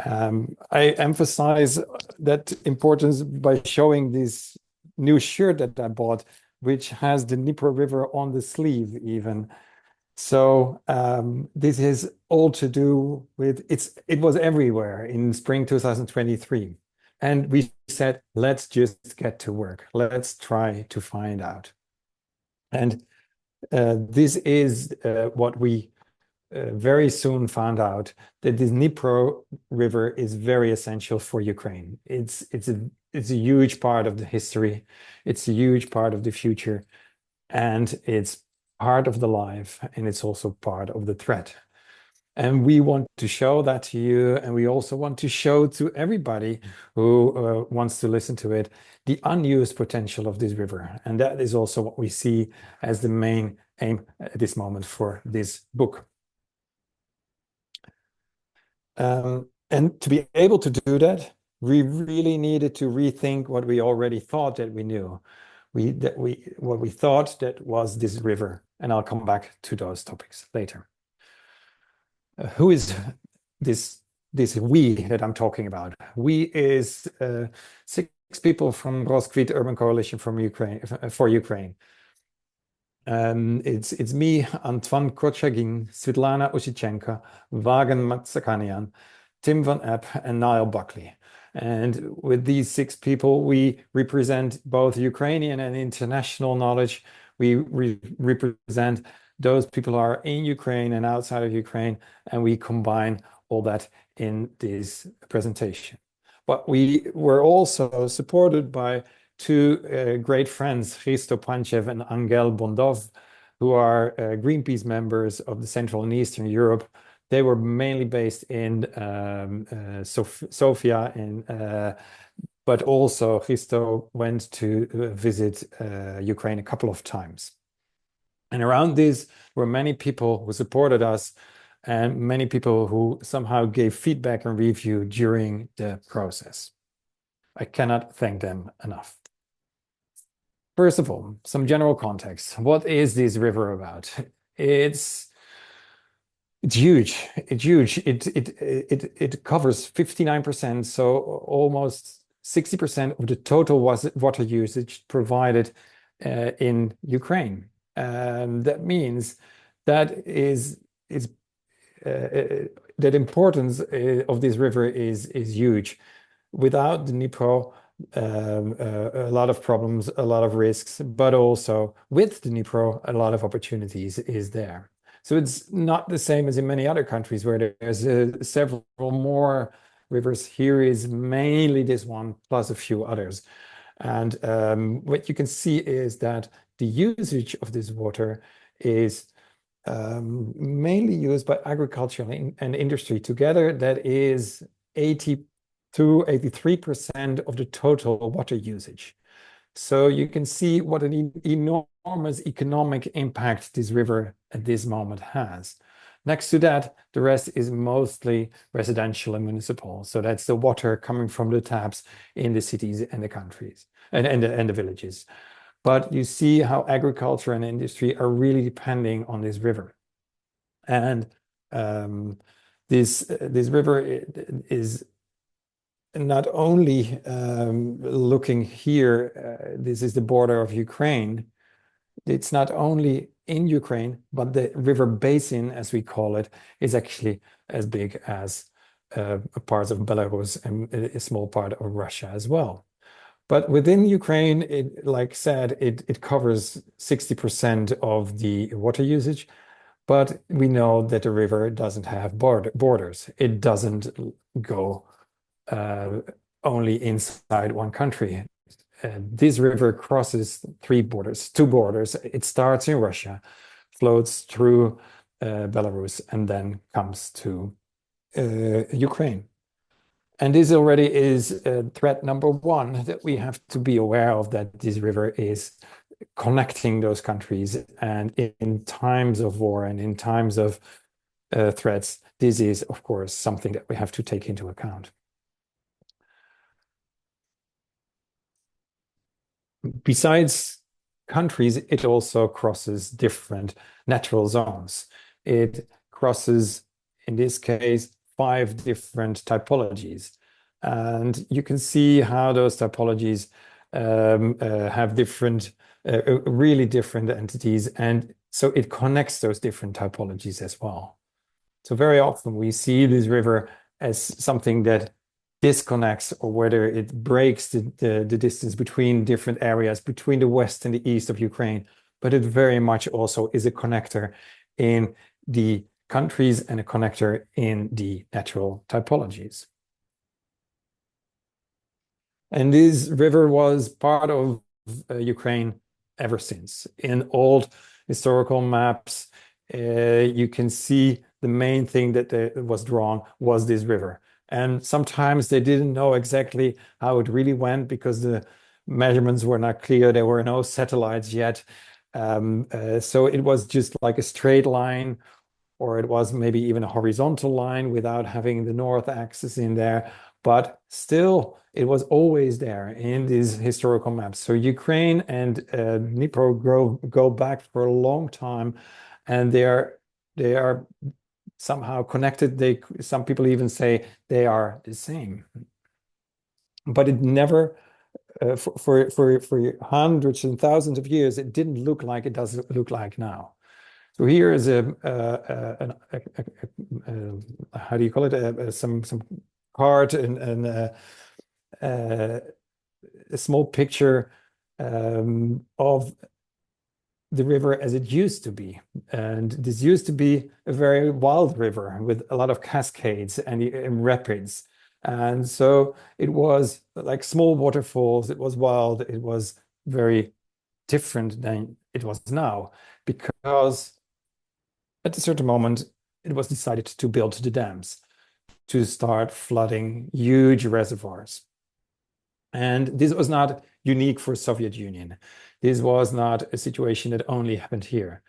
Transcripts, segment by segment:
I emphasize that importance by showing this new shirt that I bought, which has the Dnipro River on the sleeve even. So this is all to do with it was everywhere in spring 2023. And we said, let's just get to work. Let's try to find out. And this is what we very soon found out, that the Dnipro River is very essential for Ukraine. It's a huge part of the history. It's a huge part of the future, and it's part of the life, and it's also part of the threat. And we want to show that to you, and we also want to show to everybody who wants to listen to it the unused potential of this river. And that is also what we see as the main aim at this moment for this book. And to be able to do that, we really needed to rethink what we already thought that we knew. What we thought that was this river, and I'll come back to those topics later. Who is this we that I'm talking about? We is 6 people from Ro3kvit Urban Coalition from Ukraine for Ukraine. It's me, Antoine Korchagin, Svetlana Ushichenko, Vagan Matsakanian, Tim Van Epp, and Niall Buckley. And with these 6 people, we represent both Ukrainian and international knowledge. We represent those people who are in Ukraine and outside of Ukraine, and we combine all that in this presentation. But we were also supported by 2 great friends, Shpanchyk and Angel Bondov, who are Greenpeace members of the Central and Eastern Europe. They were mainly based in Sofia, but also Christo went to visit Ukraine a couple of times. And around this were many people who supported us and many people who somehow gave feedback and review during the process. I cannot thank them enough. First of all, some general context. What is this river about? It's huge. It's huge. It covers 59%, so almost 60% of the total water usage provided in Ukraine. That means that that importance of this river is huge. Without the Dnipro, a lot of problems, a lot of risks, but also with the Dnipro, a lot of opportunities is there. So it's not the same as in many other countries where there's several more rivers. Here is mainly this one plus a few others. And what you can see is that the usage of this water is mainly used by agriculture and industry together. That is 80 to 83% of the total water usage. So you can see what an enormous economic impact this river at this moment has. Next to that, the rest is mostly residential and municipal. So that's the water coming from the taps in the cities and the countries and the villages. But you see how agriculture and industry are really depending on this river. And this river is not only looking here, this is the border of Ukraine. It's not only in Ukraine, but the river basin, as we call it, is actually as big as parts of Belarus and a small part of Russia as well. But within Ukraine, like said, it covers 60% of the water usage. But we know that the river doesn't have borders. It doesn't go only inside one country. This river crosses two borders. It starts in Russia, floats through Belarus, and then comes to Ukraine. And this already is threat number 1 that we have to be aware of, that this river is connecting those countries. And in times of war and in times of threats, this is, of course, something that we have to take into account. Besides countries, it also crosses different natural zones. It crosses, in this case, 5 different typologies. And you can see how those typologies have different, really different entities. And so it connects those different typologies as well. So very often we see this river as something that disconnects, or whether it breaks the distance between different areas, between the west and the east of Ukraine, but it very much also is a connector in the countries and a connector in the natural typologies. And this river was part of Ukraine ever since. In old historical maps, you can see the main thing that was drawn was this river. And sometimes they didn't know exactly how it really went because the measurements were not clear. There were no satellites yet. So it was just like a straight line, or it was maybe even a horizontal line without having the north axis in there. But still, it was always there in these historical maps. So Ukraine and Dnipro go back for a long time, and they are somehow connected. Some people even say they are the same. But it never, for hundreds and thousands of years, it didn't look like it does look like now. So here is how do you call it? Some card and a small picture of the river as it used to be. And this used to be a very wild river with a lot of cascades and rapids. And so it was like small waterfalls. It was wild. It was very different than it was now, because at a certain moment, it was decided to build the dams to start flooding huge reservoirs. And this was not unique for Soviet Union. This was not a situation that only happened here.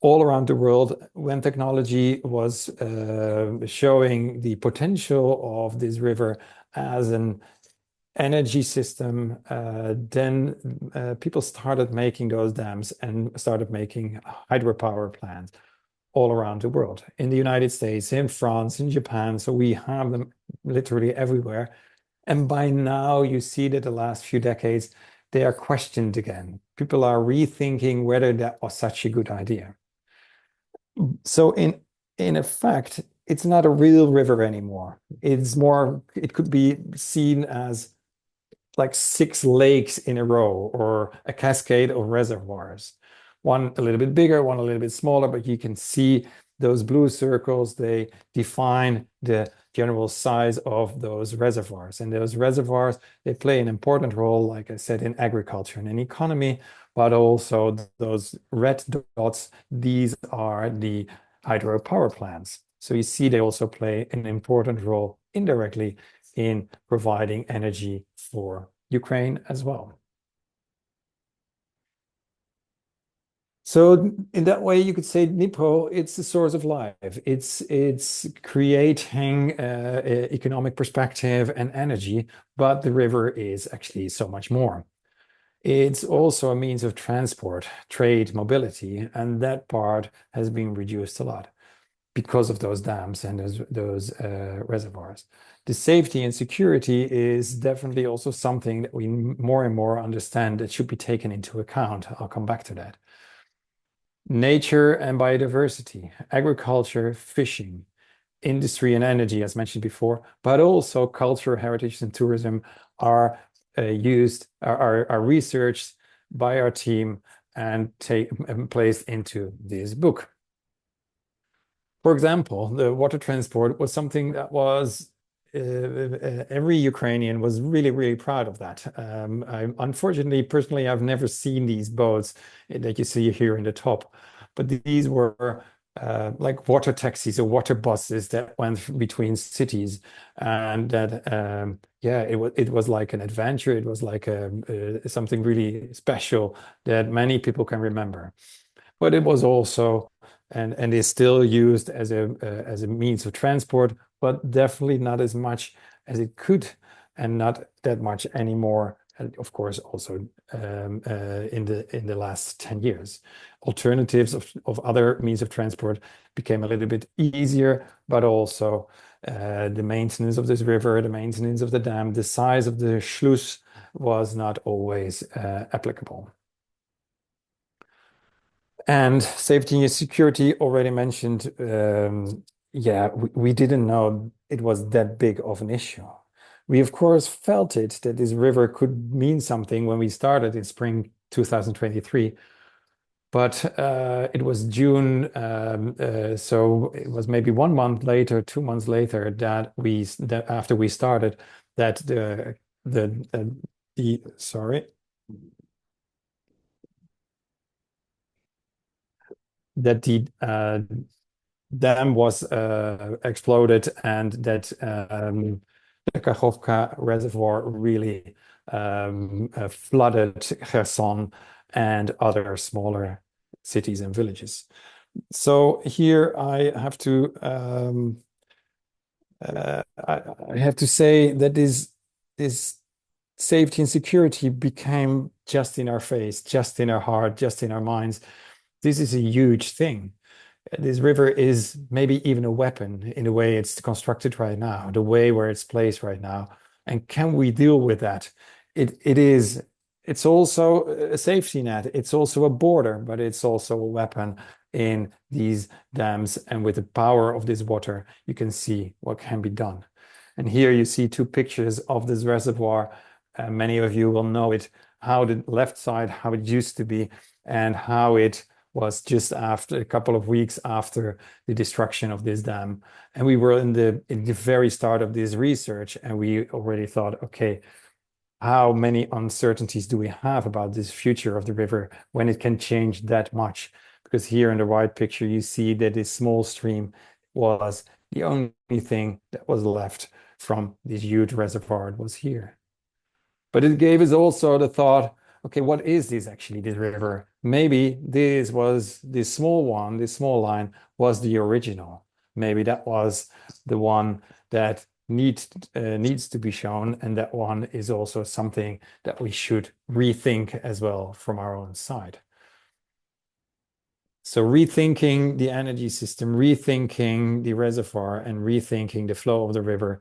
All around the world, when technology was showing the potential of this river as an energy system, then people started making those dams and started making hydropower plants all around the world. In the United States, in France, in Japan. So we have them literally everywhere. And by now, you see that the last few decades, they are questioned again. People are rethinking whether that was such a good idea. So in effect, it's not a real river anymore. It's more, it could be seen as like 6 lakes in a row, or a cascade of reservoirs. One a little bit bigger, one a little bit smaller, but you can see those blue circles, they define the general size of those reservoirs. And those reservoirs, they play an important role, like I said, in agriculture and in economy, but also those red dots, these are the hydropower plants. So you see they also play an important role indirectly in providing energy for Ukraine as well. So in that way, you could say Dnipro, it's the source of life. It's creating economic perspective and energy, but the river is actually so much more. It's also a means of transport, trade, mobility, and that part has been reduced a lot because of those dams and those reservoirs. The safety and security is definitely also something that we more and more understand that should be taken into account. I'll come back to that. Nature and biodiversity, agriculture, fishing, industry and energy, as mentioned before, but also culture, heritage, and tourism are researched by our team and placed into this book. For example, the water transport was something that was every Ukrainian was really, really proud of that. Unfortunately, personally, I've never seen these boats that you see here in the top, but these were like water taxis or water buses that went between cities, and that yeah, it was like an adventure. It was like something really special that many people can remember. But it was also and is still used as a means of transport, but definitely not as much as it could, and not that much anymore. And of course, also in the last 10 years, alternatives of other means of transport became a little bit easier, but also the maintenance of this river, the maintenance of the dam, the size of the sluice was not always applicable. And safety and security already mentioned. Yeah, we didn't know it was that big of an issue. We, of course, felt it that this river could mean something when we started in spring 2023. But it was June, so it was maybe 1 month later, 2 months later that after we started that the sorry that the dam was exploded and that the Kakhovka reservoir really flooded Kherson and other smaller cities and villages. So here I have to say that this safety and security became just in our face, just in our heart, just in our minds. This is a huge thing. This river is maybe even a weapon in the way it's constructed right now, the way where it's placed right now. And can we deal with that? It's also a safety net. It's also a border, but it's also a weapon in these dams. And with the power of this water, you can see what can be done. And here you see two pictures of this reservoir. Many of you will know it, how the left side, how it used to be, and how it was just after a couple of weeks after the destruction of this dam. And we were in the very start of this research, and we already thought, okay, how many uncertainties do we have about this future of the river when it can change that much? Because here in the right picture, you see that this small stream was the only thing that was left from this huge reservoir. It was here. But it gave us also the thought, okay, what is this actually, this river? Maybe this small one, this small line was the original. Maybe that was the one that needs to be shown, and that one is also something that we should rethink as well from our own side. So rethinking the energy system, rethinking the reservoir, and rethinking the flow of the river,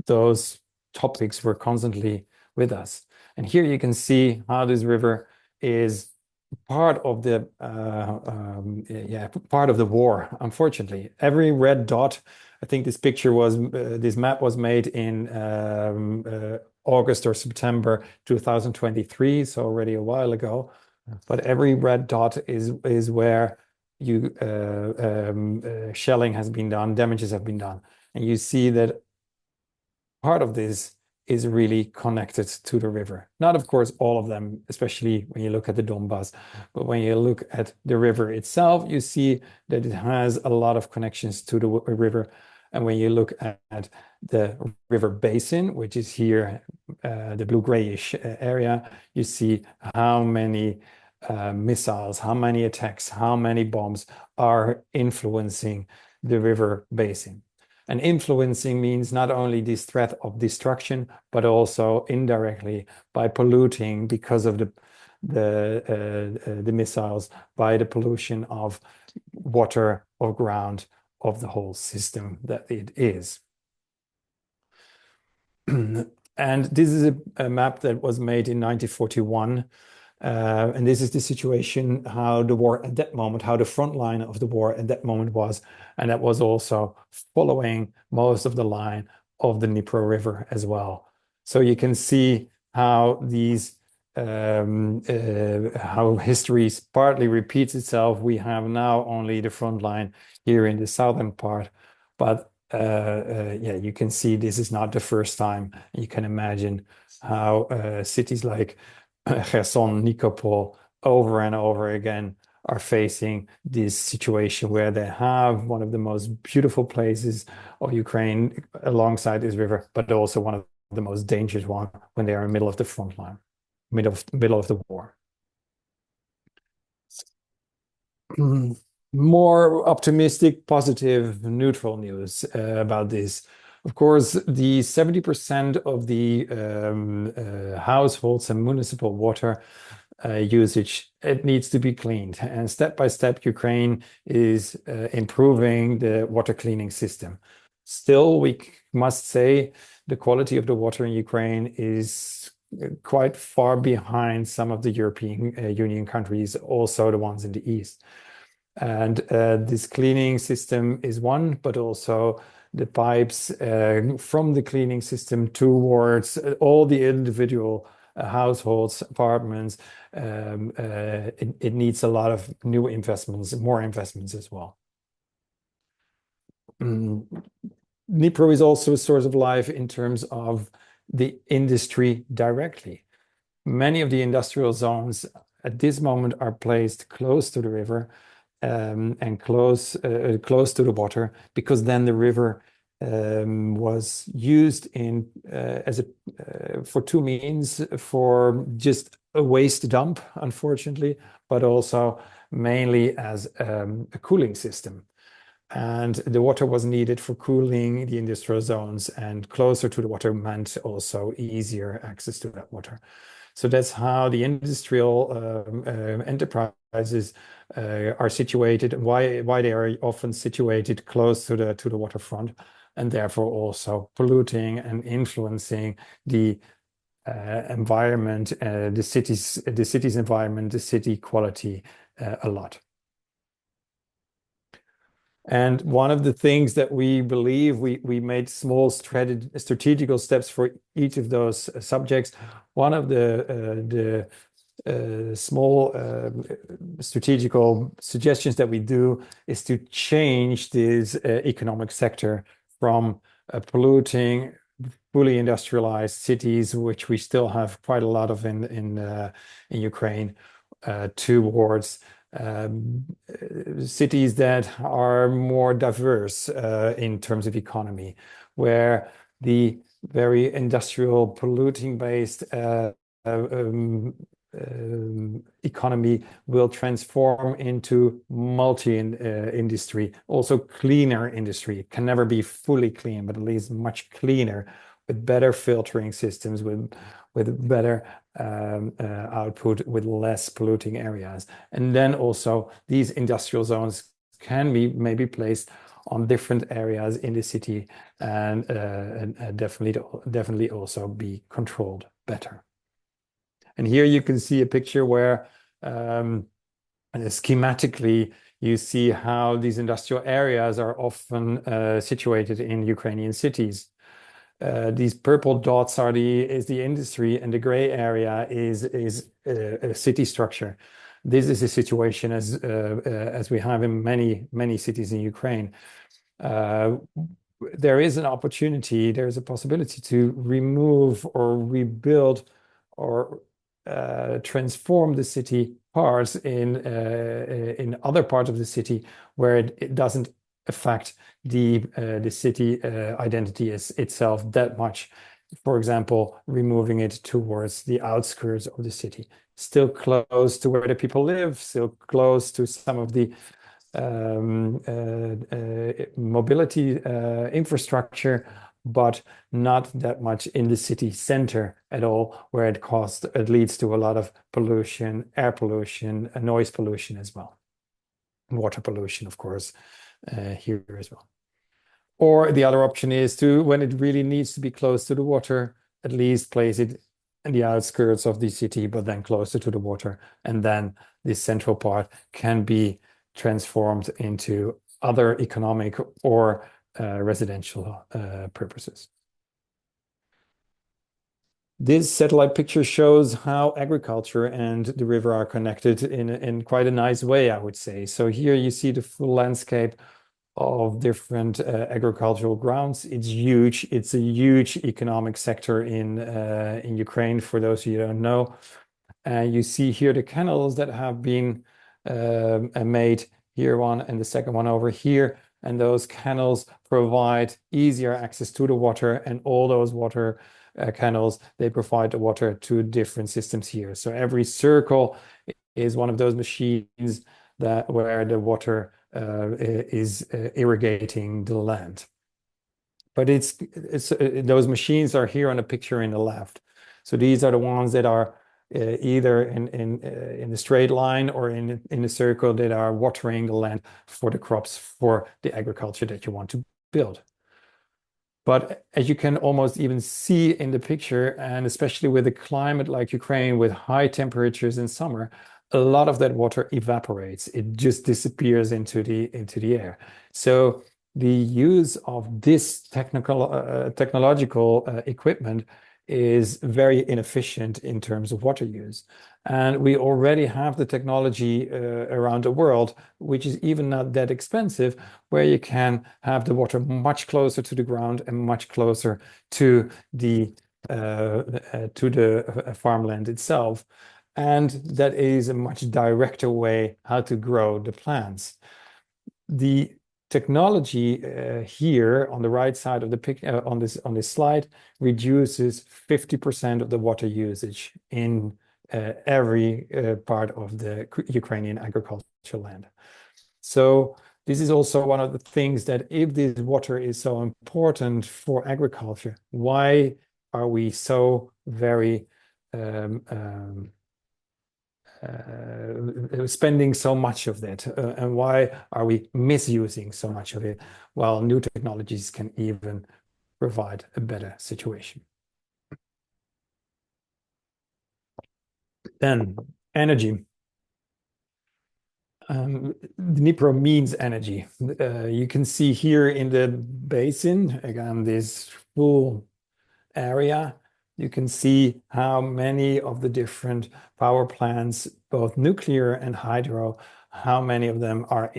those topics were constantly with us. And here you can see how this river is part of the part of the war. Unfortunately, every red dot. I think this map was made in August or September 2023, so already a while ago. But every red dot is where shelling has been done, damages have been done, and you see that part of this is really connected to the river. Not, of course, all of them, especially when you look at the Donbass, but when you look at the river itself, you see that it has a lot of connections to the river. And when you look at the river basin, which is here, the blue-grayish area, you see how many missiles, how many attacks, how many bombs are influencing the river basin. And influencing means not only this threat of destruction, but also indirectly by polluting because of the missiles, by the pollution of water or ground of the whole system that it is. And this is a map that was made in 1941. And this is the situation, how the war at that moment, how the front line of the war at that moment was. And that was also following most of the line of the Dnipro River as well. So you can see how how history partly repeats itself. We have now only the front line here in the southern part, but yeah, you can see this is not the first time. You can imagine how cities like Kherson, Nikopol, over and over again are facing this situation where they have one of the most beautiful places of Ukraine alongside this river, but also one of the most dangerous one when they are in the middle of the front line, middle of the war. More optimistic, positive, neutral news about this. Of course, the 70% of the households and municipal water usage, it needs to be cleaned. And step by step, Ukraine is improving the water cleaning system. Still, we must say the quality of the water in Ukraine is quite far behind some of the European Union countries, also the ones in the east. And this cleaning system is one, but also the pipes from the cleaning system towards all the individual households, apartments. It needs a lot of new investments, more investments as well. Dnipro is also a source of life in terms of the industry directly. Many of the industrial zones at this moment are placed close to the river and close to the water, because then the river was used in for two means: for just a waste dump, unfortunately, but also mainly as a cooling system. And the water was needed for cooling the industrial zones, and closer to the water meant also easier access to that water. So that's how the industrial enterprises are situated, why they are often situated close to the waterfront, and therefore also polluting and influencing the environment, the city's environment, the city quality a lot. And one of the things that we believe, we made small strategical steps for each of those subjects. One of the small strategical suggestions that we do is to change this economic sector from polluting, fully industrialized cities, which we still have quite a lot of in Ukraine, towards cities that are more diverse in terms of economy, where the very industrial, polluting-based economy will transform into multi-industry, also cleaner industry. It can never be fully clean, but at least much cleaner, with better filtering systems, with better output, with less polluting areas. And then also these industrial zones can be maybe placed on different areas in the city, and definitely also be controlled better. And here you can see a picture where schematically you see how these industrial areas are often situated in Ukrainian cities. These purple dots is the industry, and the gray area is a city structure. This is a situation as we have in many cities in Ukraine. There is an opportunity, there is a possibility to remove or rebuild or transform the city parts in other parts of the city where it doesn't affect the city identity itself that much. For example, removing it towards the outskirts of the city, still close to where the people live, still close to some of the mobility infrastructure, but not that much in the city center at all, where it leads to a lot of pollution, air pollution, noise pollution as well, water pollution, of course, here as well. Or the other option is to, when it really needs to be close to the water, at least place it in the outskirts of the city, but then closer to the water, and then this central part can be transformed into other economic or residential purposes. This satellite picture shows how agriculture and the river are connected in quite a nice way, I would say. So here you see the full landscape of different agricultural grounds. It's huge. It's a huge economic sector in Ukraine, for those of you who don't know. You see here the canals that have been made, here one and the second one over here. And those canals provide easier access to the water, and all those water canals, they provide the water to different systems here. So every circle is one of those machines where the water is irrigating the land. But those machines are here on the picture in the left. So these are the ones that are either in a straight line or in a circle, that are watering the land for the crops, for the agriculture that you want to build. But as you can almost even see in the picture, and especially with a climate like Ukraine with high temperatures in summer, a lot of that water evaporates. It just disappears into the air. So the use of this technological equipment is very inefficient in terms of water use. And we already have the technology around the world, which is even not that expensive, where you can have the water much closer to the ground and much closer to the farmland itself. And that is a much directer way how to grow the plants. The technology here on the right side of the pic on this slide reduces 50% of the water usage in every part of the Ukrainian agricultural land. So this is also one of the things that if this water is so important for agriculture, why are we so very spending so much of that, and why are we misusing so much of it? While new technologies can even provide a better situation. Then energy. Dnipro means energy. You can see here in the basin, again, this full area, you can see how many of the different power plants, both nuclear and hydro, how many of them are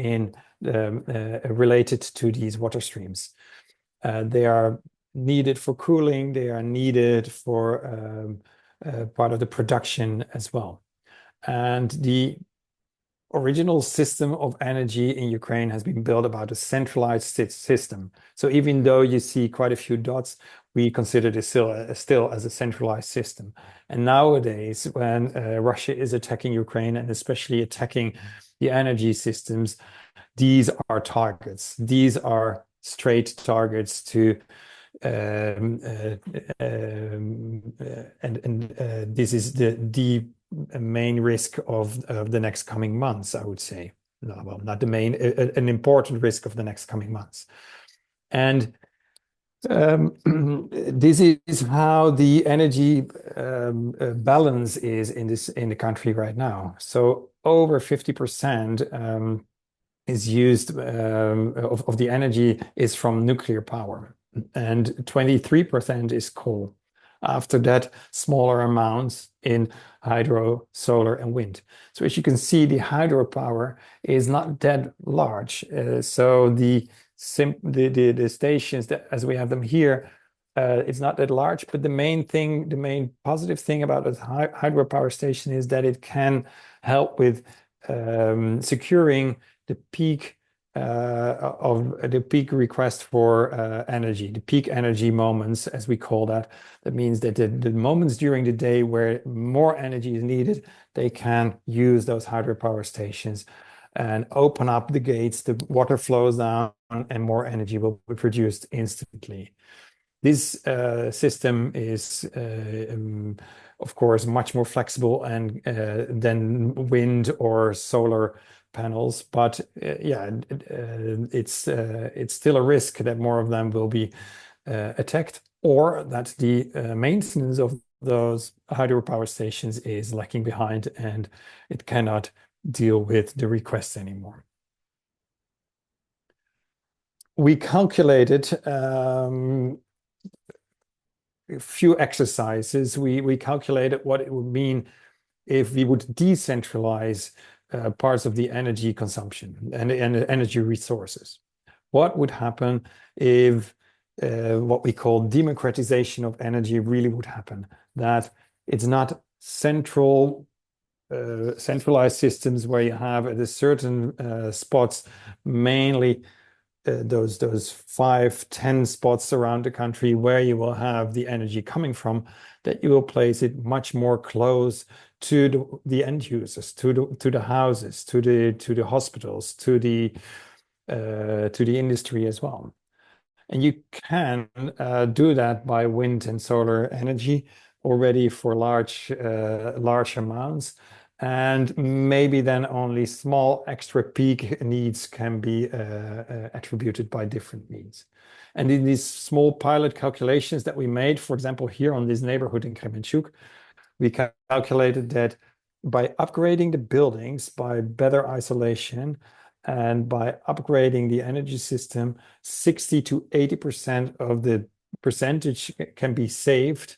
related to these water streams. They are needed for cooling, they are needed for part of the production as well. And the original system of energy in Ukraine has been built about a centralized system. So even though you see quite a few dots, we consider this still as a centralized system. And nowadays, when Russia is attacking Ukraine and especially attacking the energy systems, these are targets. These are straight targets to this is the main risk of the next coming months, I would say. No, well, not the main, an important risk of the next coming months. And this is how the energy balance is in the country right now. So over 50% is used of the energy is from nuclear power, and 23% is coal. After that, smaller amounts in hydro, solar, and wind. So as you can see, the hydropower is not that large. So the stations that, as we have them here, it's not that large. But the main positive thing about a hydropower station is that it can help with securing the peak request for energy, the peak energy moments, as we call that. That means that the moments during the day where more energy is needed, they can use those hydropower stations and open up the gates, the water flows down, and more energy will be produced instantly. This system is, of course, much more flexible and than wind or solar panels, but it's still a risk that more of them will be attacked, or that the maintenance of those hydropower stations is lacking behind and it cannot deal with the requests anymore. We calculated a few exercises. We calculated what it would mean if we would decentralize parts of the energy consumption and energy resources. What would happen if what we call democratization of energy really would happen? That it's not centralized systems where you have at a certain spots, mainly those 5-10 spots around the country where you will have the energy coming from, that you will place it much more close to the end users, to the houses, to the hospitals, to the industry as well. And you can do that by wind and solar energy already for large amounts, and maybe then only small extra peak needs can be attributed by different means. And in these small pilot calculations that we made, for example, here on this neighborhood in Kremenchuk, we calculated that by upgrading the buildings, by better isolation, and by upgrading the energy system, 60 to 80% of the percentage can be saved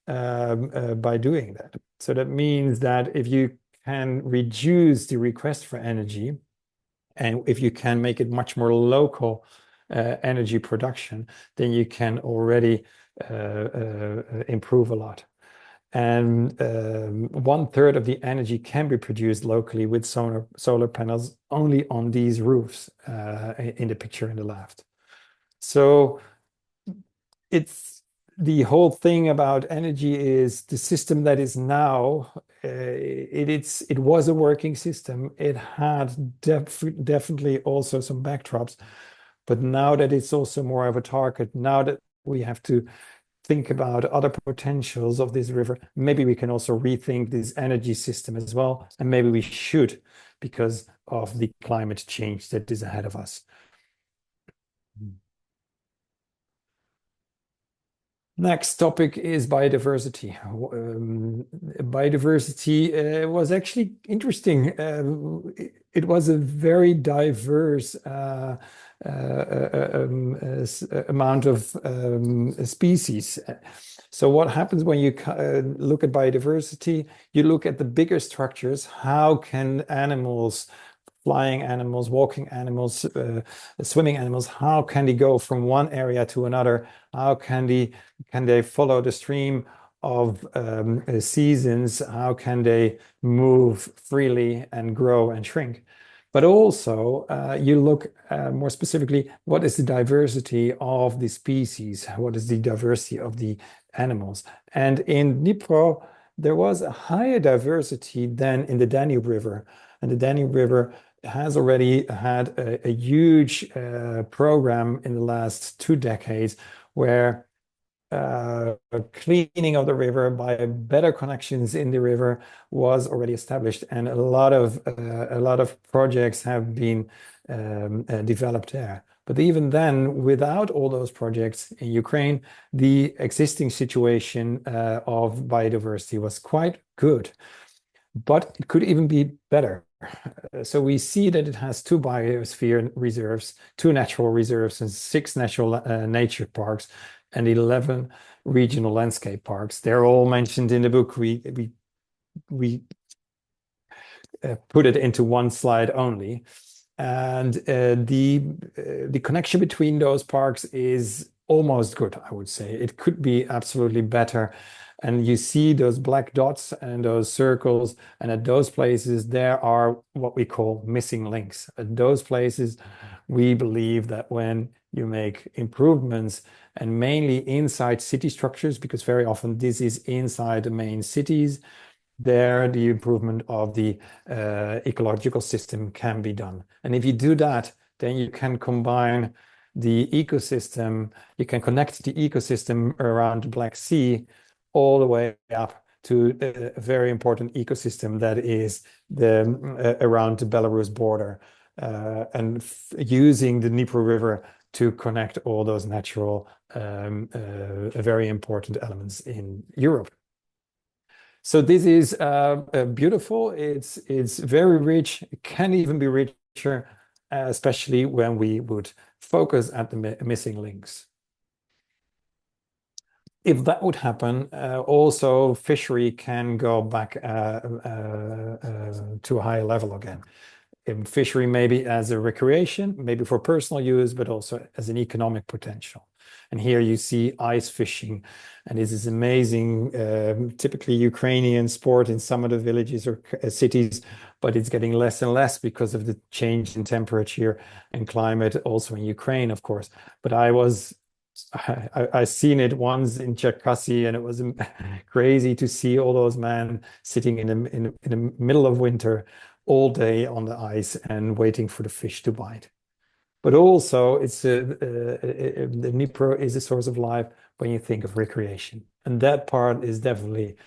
by doing that. So that means that if you can reduce the request for energy, and if you can make it much more local energy production, then you can already improve a lot. And 1/3 of the energy can be produced locally with solar panels only on these roofs in the picture in the left. So it's the whole thing about energy is the system that is now, it was a working system. It had definitely also some backdrops, but now that it's also more of a target, now that we have to think about other potentials of this river, maybe we can also rethink this energy system as well, and maybe we should, because of the climate change that is ahead of us. Next topic is biodiversity. Biodiversity was actually interesting. It was a very diverse amount of species. So what happens when you look at biodiversity? You look at the bigger structures. How can animals, flying animals, walking animals, swimming animals, how can they go from one area to another? How can they follow the stream of seasons? How can they move freely and grow and shrink? But also, you look more specifically, what is the diversity of the species? What is the diversity of the animals? And in Dnipro, there was a higher diversity than in the Danube River. And the Danube River has already had a huge program in the last 2 decades where cleaning of the river by better connections in the river was already established, and a lot of projects have been developed there. But even then, without all those projects in Ukraine, the existing situation of biodiversity was quite good, but it could even be better. So we see that it has 2 biosphere reserves, 2 natural reserves, and 6 natural nature parks, and 11 regional landscape parks. They're all mentioned in the book. We put it into one slide only, and the connection between those parks is almost good, I would say. It could be absolutely better. And you see those black dots and those circles, and at those places there are what we call missing links. At those places, we believe that when you make improvements, and mainly inside city structures, because very often this is inside the main cities, there the improvement of the ecological system can be done. And if you do that, then you can combine the ecosystem, you can connect the ecosystem around the Black Sea all the way up to a very important ecosystem that is around the Belarus border, and using the Dnipro River to connect all those natural, very important elements in Europe. So this is beautiful. It's very rich. It can even be richer, especially when we would focus at the missing links. If that would happen, also fishery can go back to a higher level again. In fishery, maybe as a recreation, maybe for personal use, but also as an economic potential. And here you see ice fishing, and this is amazing, typically Ukrainian sport in some of the villages or cities, but it's getting less and less because of the change in temperature and climate, also in Ukraine, of course. But I seen it once in Cherkasy, and it was crazy to see all those men sitting in the middle of winter all day on the ice and waiting for the fish to bite. But also, the Dnipro is a source of life when you think of recreation, and that part is definitely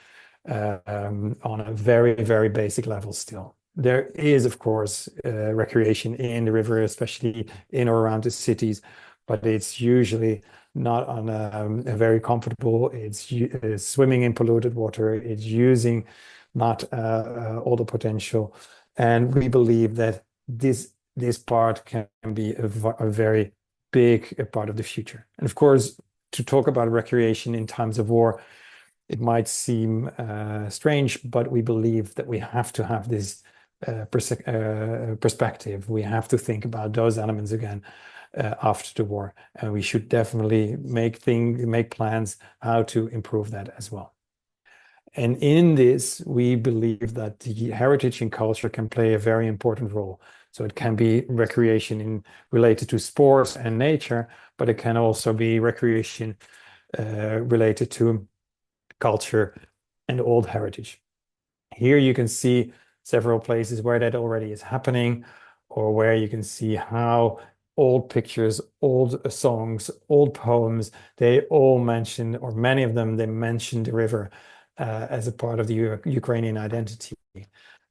on a very, very basic level still. There is, of course, recreation in the river, especially in or around the cities. but it's usually not on a very comfortable. It's swimming in polluted water. It's using not all the potential, and we believe that this part can be a very big part of the future. And of course, to talk about recreation in times of war, it might seem strange, but we believe that we have to have this perspective. We have to think about those elements again after the war, and we should definitely make plans how to improve that as well. And in this, we believe that the heritage and culture can play a very important role. So it can be recreation related to sports and nature, but it can also be recreation related to culture and old heritage. Here you can see several places where that already is happening, or where you can see how old pictures, old songs, old poems, they all mention, or many of them, they mention the river as a part of the Ukrainian identity.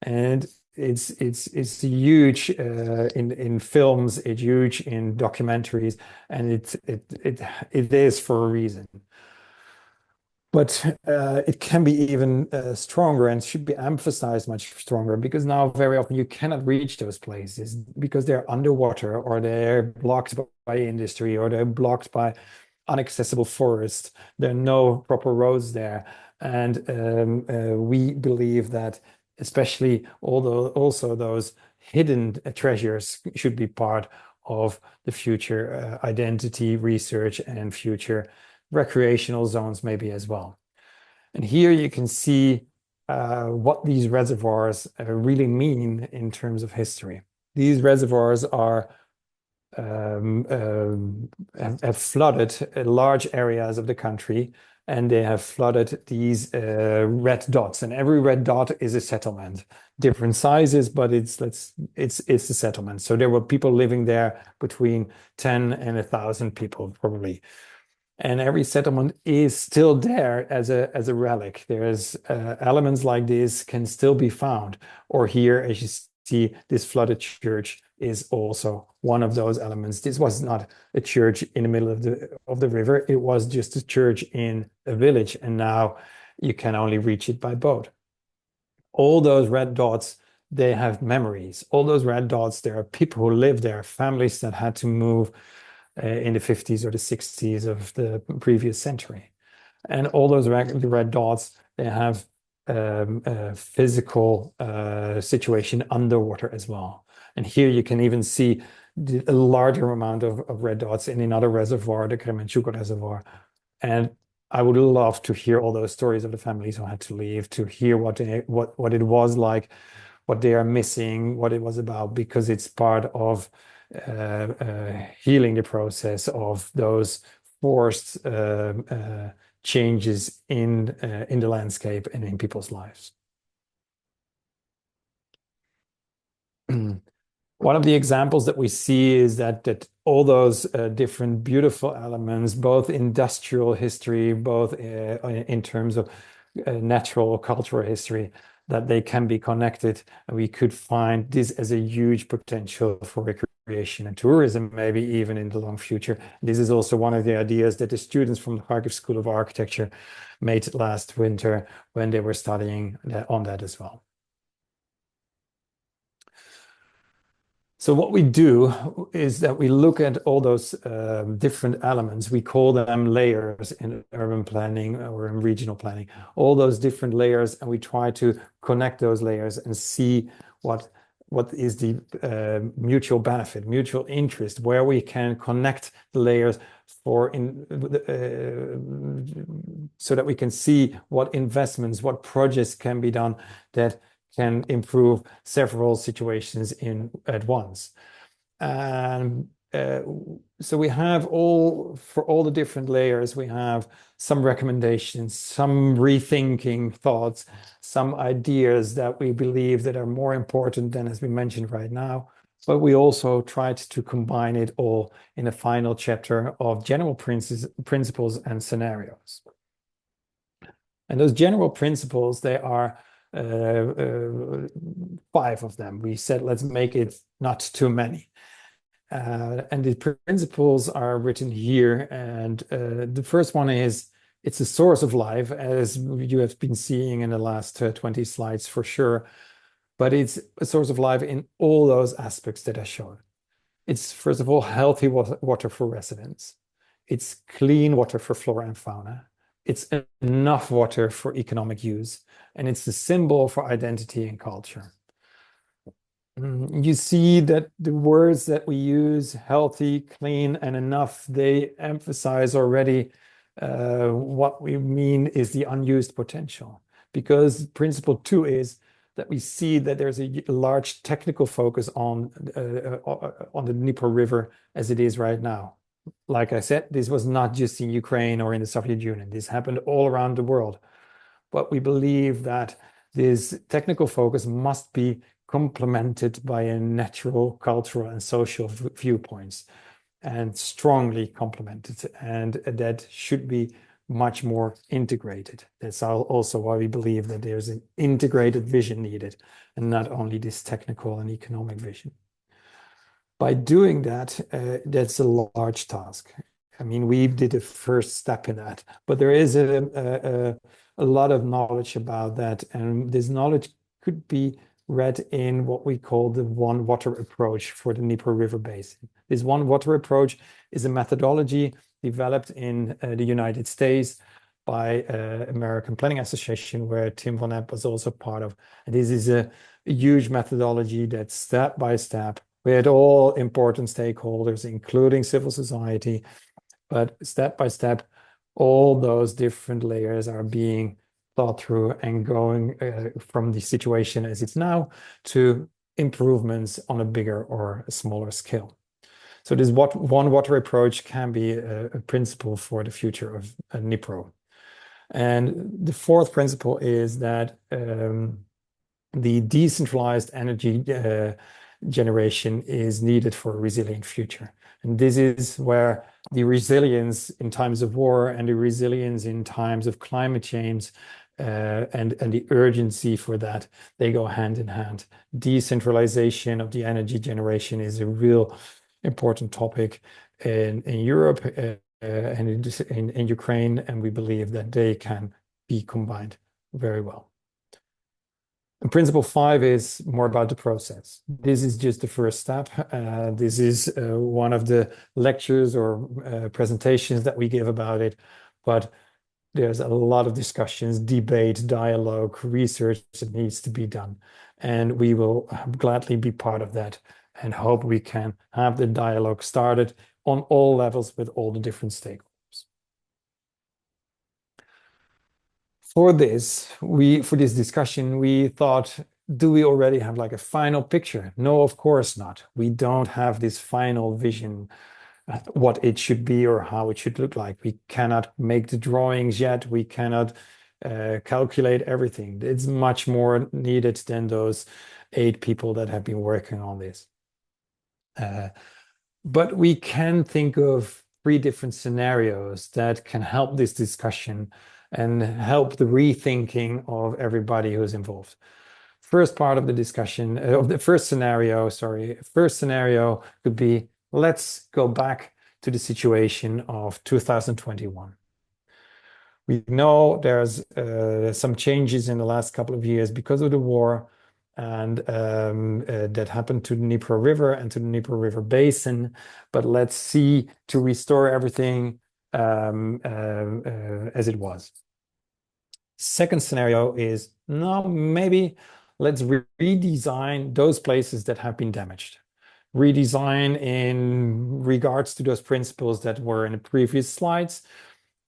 And it's huge in films, it's huge in documentaries, and it is for a reason. But it can be even stronger and should be emphasized much stronger, because now very often you cannot reach those places because they're underwater, or they're blocked by industry, or they're blocked by inaccessible forest. There are no proper roads there. And we believe that especially also those hidden treasures should be part of the future identity research and future recreational zones maybe as well. And here you can see what these reservoirs really mean in terms of history. These reservoirs are have flooded large areas of the country, and they have flooded these red dots, and every red dot is a settlement, different sizes, but it's a settlement. So there were people living there between 10 and 1,000 people probably. And every settlement is still there as a relic. There's elements like this can still be found. Or here, as you see, this flooded church is also one of those elements. This was not a church in the middle of the river. It was just a church in a village, and now you can only reach it by boat. All those red dots, they have memories. All those red dots, there are people who live there, families that had to move in the 50s or the 60s of the previous century. And all those red dots, they have a physical situation underwater as well. And here you can even see a larger amount of red dots in another reservoir, the Kremenchuk Reservoir. And I would love to hear all those stories of the families who had to leave, to hear what it was like, what they are missing, what it was about, because it's part of healing the process of those forced changes in the landscape and in people's lives. One of the examples that we see is that all those different beautiful elements, both industrial history, both in terms of natural cultural history, that they can be connected, and we could find this as a huge potential for recreation and tourism, maybe even in the long future. This is also one of the ideas that the students from the Kharkiv School of Architecture made last winter when they were studying on that as well. So what we do is that we look at all those different elements. We call them layers in urban planning or in regional planning, all those different layers, and we try to connect those layers and see what is the mutual benefit, mutual interest, where we can connect the layers so that we can see what investments, what projects can be done that can improve several situations at once. And so we have for all the different layers, we have some recommendations, some rethinking thoughts, some ideas that we believe that are more important than has been mentioned right now. But we also tried to combine it all in a final chapter of general principles and scenarios. And those general principles, they are 5 of them. We said, let's make it not too many. And the principles are written here. And the first one is it's a source of life, as you have been seeing in the last 20 slides for sure. But it's a source of life in all those aspects that I showed. It's, first of all, healthy water for residents. It's clean water for flora and fauna. It's enough water for economic use. And it's the symbol for identity and culture. You see that the words that we use, healthy, clean, and enough, they emphasize already what we mean is the unused potential. Because principle 2 is that we see that there's a large technical focus on the Dnipro River as it is right now. Like I said, this was not just in Ukraine or in the Soviet Union. This happened all around the world. But we believe that this technical focus must be complemented by a natural, cultural, and social viewpoints, and strongly complemented. And that should be much more integrated. That's also why we believe that there's an integrated vision needed, and not only this technical and economic vision. By doing that, that's a large task. I mean, we did a first step in that, but there is a lot of knowledge about that, and this knowledge could be read in what we call the one water approach for the Dnipro River basin. This one water approach is a methodology developed in the United States by American Planning Association, where Tim Van Epp was also part of. And this is a huge methodology that step by step, with all important stakeholders, including civil society, but step by step, all those different layers are being thought through and going from the situation as it's now to improvements on a bigger or a smaller scale. So this one water approach can be a principle for the future of Dnipro. And the fourth principle is that the decentralized energy generation is needed for a resilient future. And this is where the resilience in times of war and the resilience in times of climate change and the urgency for that, they go hand in hand. Decentralization of the energy generation is a real important topic in Europe and in Ukraine, and we believe that they can be combined very well. And principle 5 is more about the process. This is just the first step. This is one of the lectures or presentations that we give about it, but there's a lot of discussions, debate, dialogue, research that needs to be done. And we will gladly be part of that and hope we can have the dialogue started on all levels with all the different stakeholders. For this discussion, we thought, do we already have like a final picture? No, of course not. We don't have this final vision, what it should be or how it should look like. We cannot make the drawings yet. We cannot calculate everything. It's much more needed than those 8 people that have been working on this. But we can think of 3 different scenarios that can help this discussion and help the rethinking of everybody who's involved. First part of the discussion, of the first scenario could be, let's go back to the situation of 2021. We know there's some changes in the last couple of years because of the war, and that happened to the Dnipro River and to the Dnipro River basin. But let's see to restore everything as it was. Second scenario is, no, maybe let's redesign those places that have been damaged. Redesign in regards to those principles that were in the previous slides,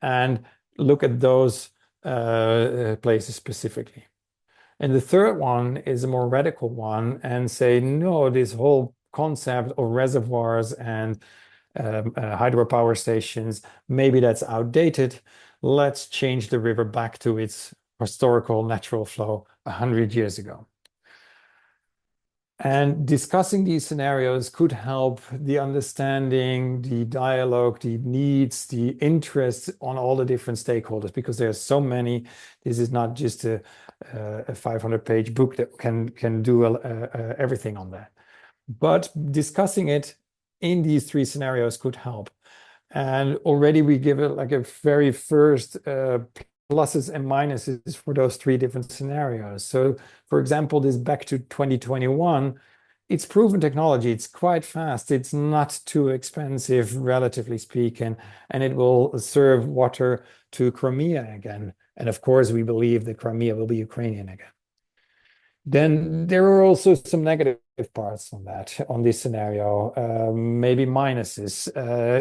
and look at those places specifically. And the third one is a more radical one and say, no, this whole concept of reservoirs and hydropower stations, maybe that's outdated. Let's change the river back to its historical natural flow 100 years ago. And discussing these scenarios could help the understanding, the dialogue, the needs, the interests on all the different stakeholders, because there's so many. This is not just a 500-page book that can do everything on that. But discussing it in these three scenarios could help. And already we give it like a very first pluses and minuses for those three different scenarios. So, for example, this back to 2021, it's proven technology. It's quite fast. It's not too expensive, relatively speaking, and it will serve water to Crimea again. And of course, we believe that Crimea will be Ukrainian again. Then there are also some negative parts on that, on this scenario, maybe minuses.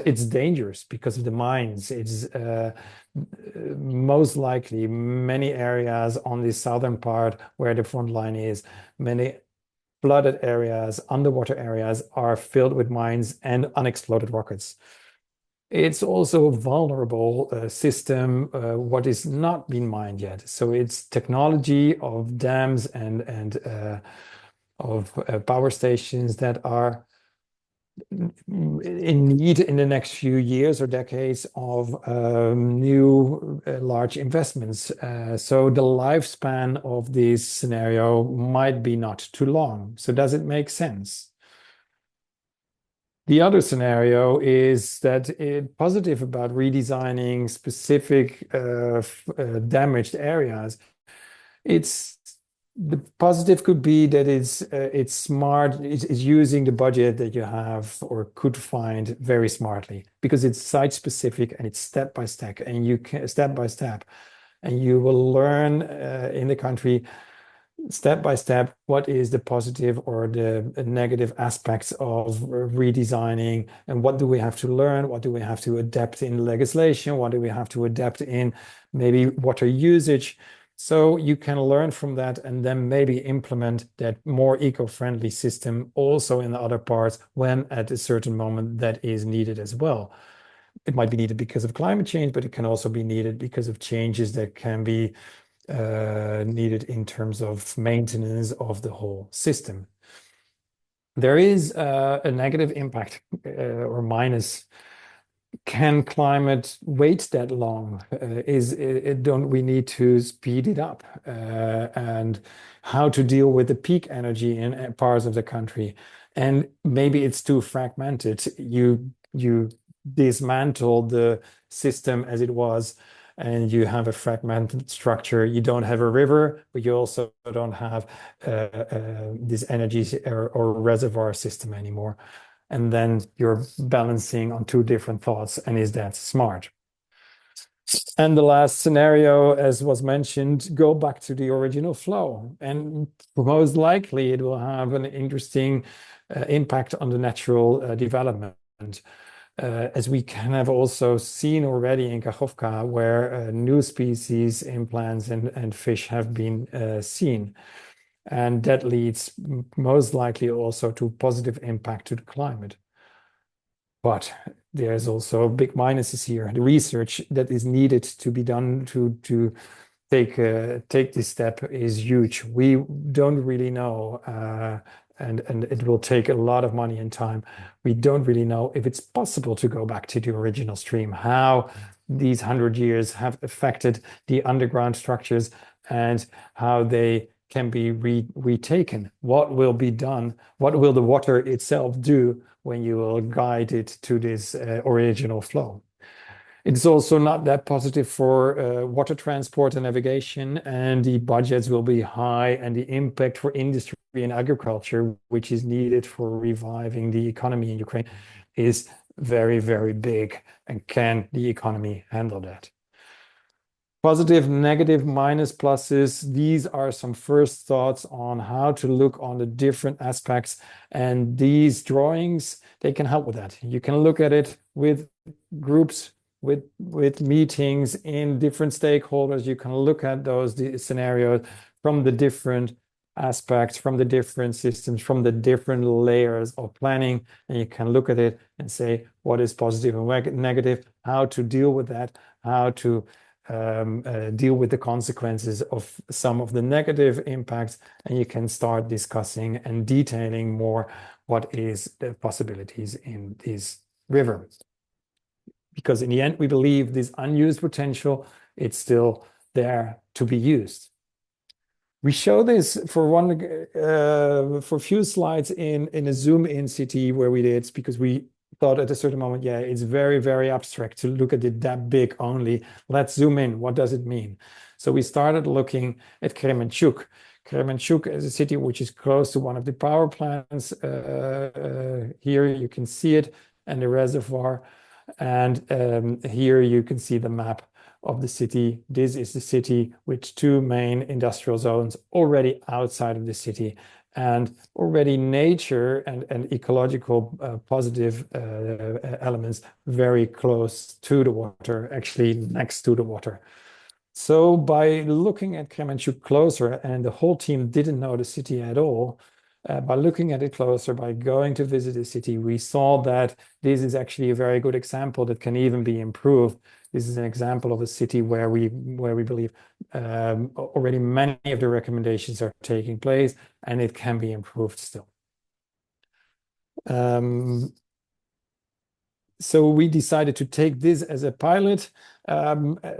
It's dangerous because of the mines. It's most likely many areas on the southern part where the front line is, many flooded areas, underwater areas are filled with mines and unexploded rockets. It's also a vulnerable system, what is not been mined yet. So it's technology of dams and of power stations that are in need in the next few years or decades of new large investments. So the lifespan of this scenario might be not too long. So does it make sense? The other scenario is that it's positive about redesigning specific damaged areas. It's the positive could be that it's smart, it's using the budget that you have or could find very smartly because it's site specific and it's step by step and you can step by step and you will learn in the country step by step what is the positive or the negative aspects of redesigning and what do we have to learn, what do we have to adapt in legislation, what do we have to adapt in maybe water usage. So you can learn from that and then maybe implement that more eco-friendly system also in the other parts when at a certain moment that is needed as well. It might be needed because of climate change, but it can also be needed because of changes that can be needed in terms of maintenance of the whole system. There is a negative impact or minus. Can climate wait that long? Don't we need to speed it up? And how to deal with the peak energy in parts of the country? And maybe it's too fragmented. You dismantle the system as it was, and you have a fragmented structure. You don't have a river, but you also don't have this energy or reservoir system anymore. And then you're balancing on two different thoughts. And is that smart? And the last scenario, as was mentioned, go back to the original flow. And most likely it will have an interesting impact on the natural development. As we can have also seen already in Kachovka, where new species in plants and fish have been seen. And that leads most likely also to positive impact to the climate. But there's also big minuses here. The research that is needed to be done to take this step is huge. We don't really know, and it will take a lot of money and time. We don't really know if it's possible to go back to the original stream, how these 100 years have affected the underground structures and how they can be retaken. What will be done? What will the water itself do when you will guide it to this original flow? It's also not that positive for water transport and navigation, and the budgets will be high, and the impact for industry and agriculture, which is needed for reviving the economy in Ukraine, is very, very big. And can the economy handle that? Positive, negative, minus, pluses. These are some first thoughts on how to look on the different aspects. And these drawings, they can help with that. You can look at it with groups, with meetings in different stakeholders. You can look at those scenarios from the different aspects, from the different systems, from the different layers of planning. And you can look at it and say what is positive and negative, how to deal with that, how to deal with the consequences of some of the negative impacts, and you can start discussing and detailing more what is the possibilities in this river. Because in the end, we believe this unused potential, it's still there to be used. We show this for a few slides in a zoom-in city where we did, because we thought at a certain moment, yeah, it's very, very abstract to look at it that big only. Let's zoom in. What does it mean? So we started looking at Kremenchuk. Kremenchuk is a city which is close to one of the power plants. Here you can see it and the reservoir. And here you can see the map of the city. This is the city with two main industrial zones already outside of the city, and already nature and ecological positive elements very close to the water, actually next to the water. So by looking at Kremenchuk closer, and the whole team didn't know the city at all, by looking at it closer, by going to visit the city, we saw that this is actually a very good example that can even be improved. This is an example of a city where we believe already many of the recommendations are taking place, and it can be improved still. So we decided to take this as a pilot,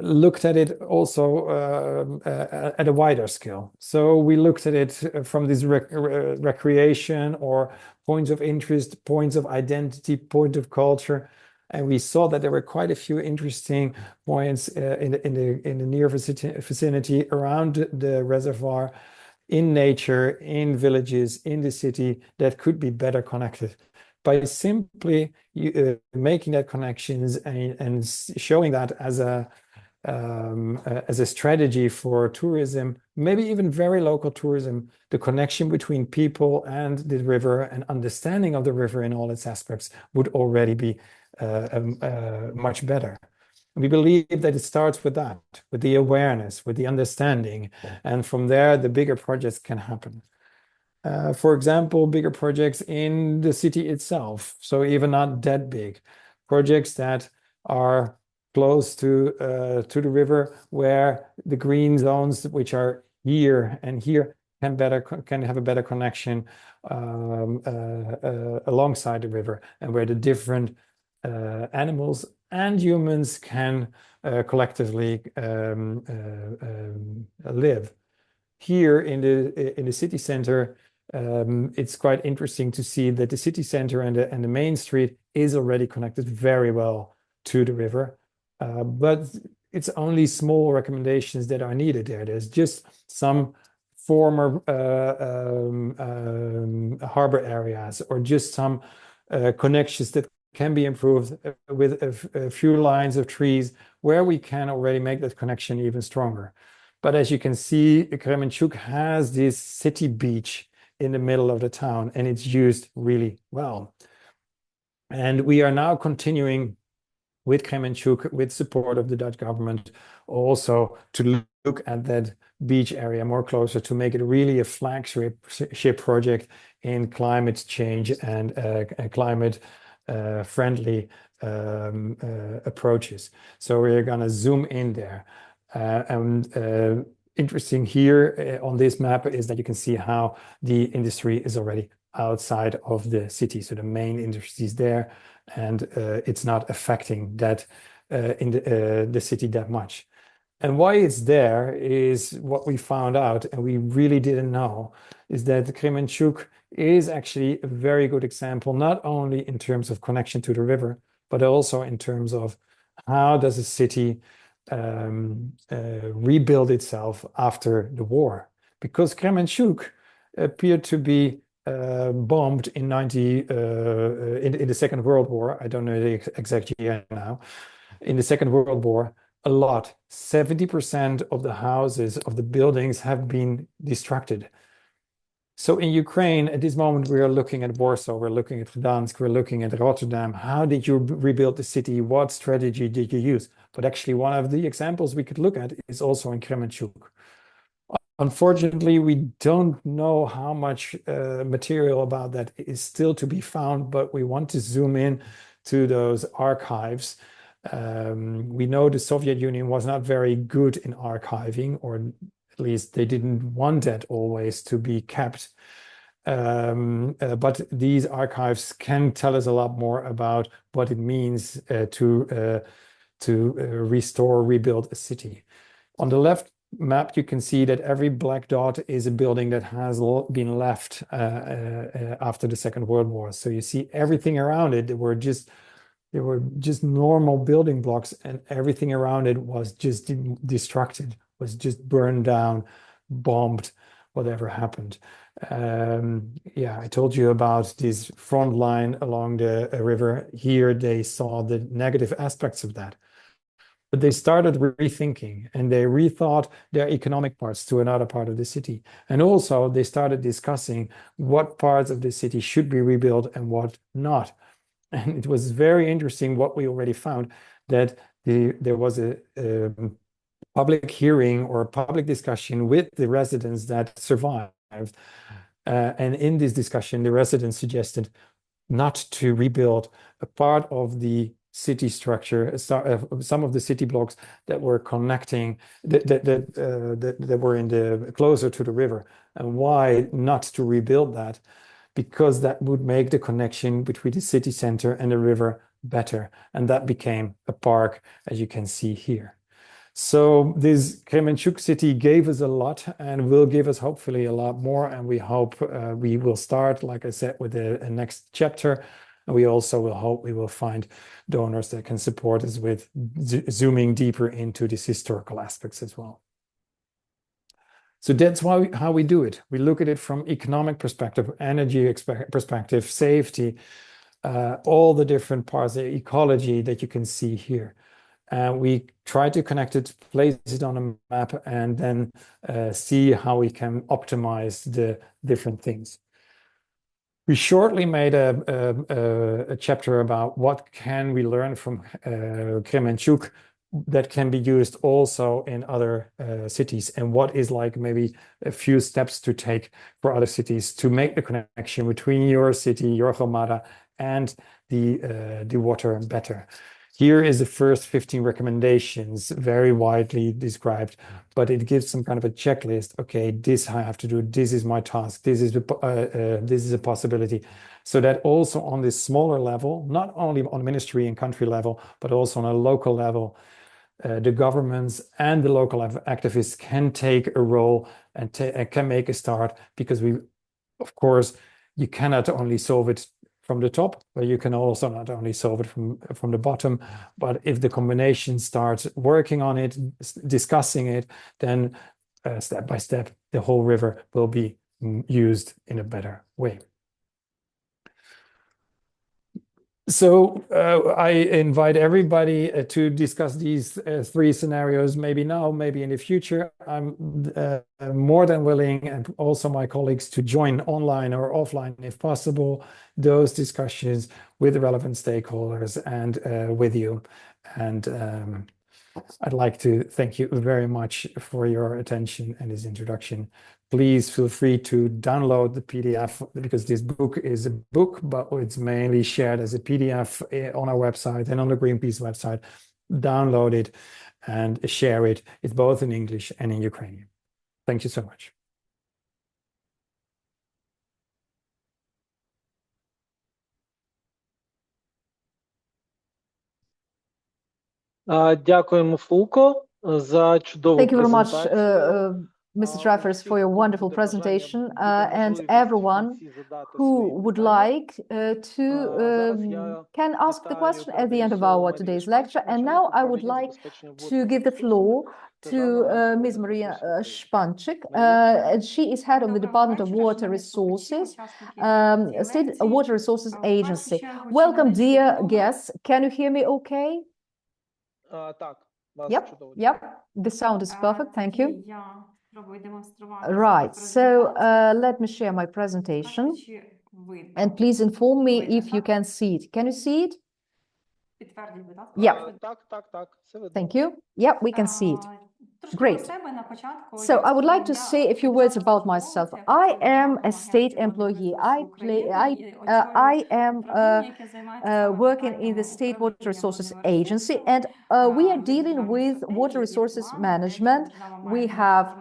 looked at it also at a wider scale. So we looked at it from this recreation or points of interest, points of identity, point of culture. And we saw that there were quite a few interesting points in the near vicinity around the reservoir, in nature, in villages, in the city, that could be better connected. By simply making that connections and showing that as a strategy for tourism, maybe even very local tourism, the connection between people and the river and understanding of the river in all its aspects would already be much better. We believe that it starts with that, with the awareness, with the understanding, and from there the bigger projects can happen. For example, bigger projects in the city itself, so even not that big, projects that are close to the river, where the green zones, which are here and here, can have a better connection alongside the river, and where the different animals and humans can collectively live. Here in the city center, it's quite interesting to see that the city center and the main street is already connected very well to the river, but it's only small recommendations that are needed there. There's just some former harbor areas, or just some connections that can be improved with a few lines of trees, where we can already make that connection even stronger. But as you can see, Kremenchuk has this city beach in the middle of the town, and it's used really well. And we are now continuing with Kremenchuk, with support of the Dutch government, also to look at that beach area more closer, to make it really a flagship project in climate change and climate friendly approaches. So we're going to zoom in there. Interesting here on this map is that you can see how the industry is already outside of the city. So the main industry is there, and it's not affecting that in the city that much. And why it's there is what we found out, and we really didn't know, is that Kremenchuk is actually a very good example, not only in terms of connection to the river, but also in terms of how does a city rebuild itself after the war. Because Kremenchuk appeared to be bombed in the Second World War. I don't know the exact year now. In the Second World War, a lot, 70% of the houses, of the buildings, have been destructed. So in Ukraine, at this moment, we are looking at Warsaw, we're looking at Gdansk, we're looking at Rotterdam. How did you rebuild the city? What strategy did you use? But actually, one of the examples we could look at is also in Kremenchuk. Unfortunately, we don't know how much material about that is still to be found, but we want to zoom in to those archives. We know the Soviet Union was not very good in archiving, or at least they didn't want that always to be kept. But these archives can tell us a lot more about what it means to restore, rebuild a city. On the left map, you can see that every black dot is a building that has been left after the Second World War. So you see everything around it. They were just normal building blocks, and everything around it was just destructed, was just burned down, bombed, whatever happened. Yeah, I told you about this front line along the river. Here they saw the negative aspects of that. But they started rethinking, and they rethought their economic parts to another part of the city. And also they started discussing what parts of the city should be rebuilt and what not. And it was very interesting what we already found, that there was a public hearing or a public discussion with the residents that survived. And in this discussion, the residents suggested not to rebuild a part of the city structure, some of the city blocks that were connecting, that were in the closer to the river. And why not to rebuild that? Because that would make the connection between the city center and the river better. And that became a park, as you can see here. So this Kremenchuk city gave us a lot and will give us hopefully a lot more. And we hope we will start, like I said, with the next chapter. And we also will hope we will find donors that can support us with zooming deeper into these historical aspects as well. So that's how we do it. We look at it from economic perspective, energy perspective, safety, all the different parts, the ecology that you can see here. We try to connect it, place it on a map, and then see how we can optimize the different things. We shortly made a chapter about what can we learn from Kremenchuk that can be used also in other cities, and what is like maybe a few steps to take for other cities to make the connection between your city, your Gromada, and the water better. Here is the first 15 recommendations, very widely described, but it gives some kind of a checklist. Okay, this I have to do. This is my task. This is a possibility. So that also on this smaller level, not only on ministry and country level, but also on a local level, the governments and the local activists can take a role and can make a start, because of course, you cannot only solve it from the top, but you can also not only solve it from the bottom. But if the combination starts working on it, discussing it, then step by step, the whole river will be used in a better way. So I invite everybody to discuss these three scenarios, maybe now, maybe in the future. I'm more than willing, and also my colleagues, to join online or offline if possible, those discussions with the relevant stakeholders and with you. And I'd like to thank you very much for your attention and this introduction. Please feel free to download the PDF, because this book is a book, but it's mainly shared as a PDF on our website and on the Greenpeace website. Download it and share it. It's both in English and in Ukrainian. Thank you so much. Дякуємо, Fulco, за чудову Thank you very much, презентацію. Mr. Treffers, for your wonderful presentation, and everyone who would like to can ask the question at the end of our today's lecture. And now I would like to give the floor to Ms. Mariia Shpanchyk. She is head of the Department of Water Resources, State Water Resources Agency. Welcome, dear guests. Can you hear me okay? Так, Yep, yep. The sound is perfect. Thank you. Right, so let me share my presentation, and please inform me if you can see it. Can you see it? Yeah. Thank you. Yeah, we can see it. Great. So I would like to say a few words about myself. I am a state employee. I am working in the State Water Resources Agency, and we are dealing with water resources management. We have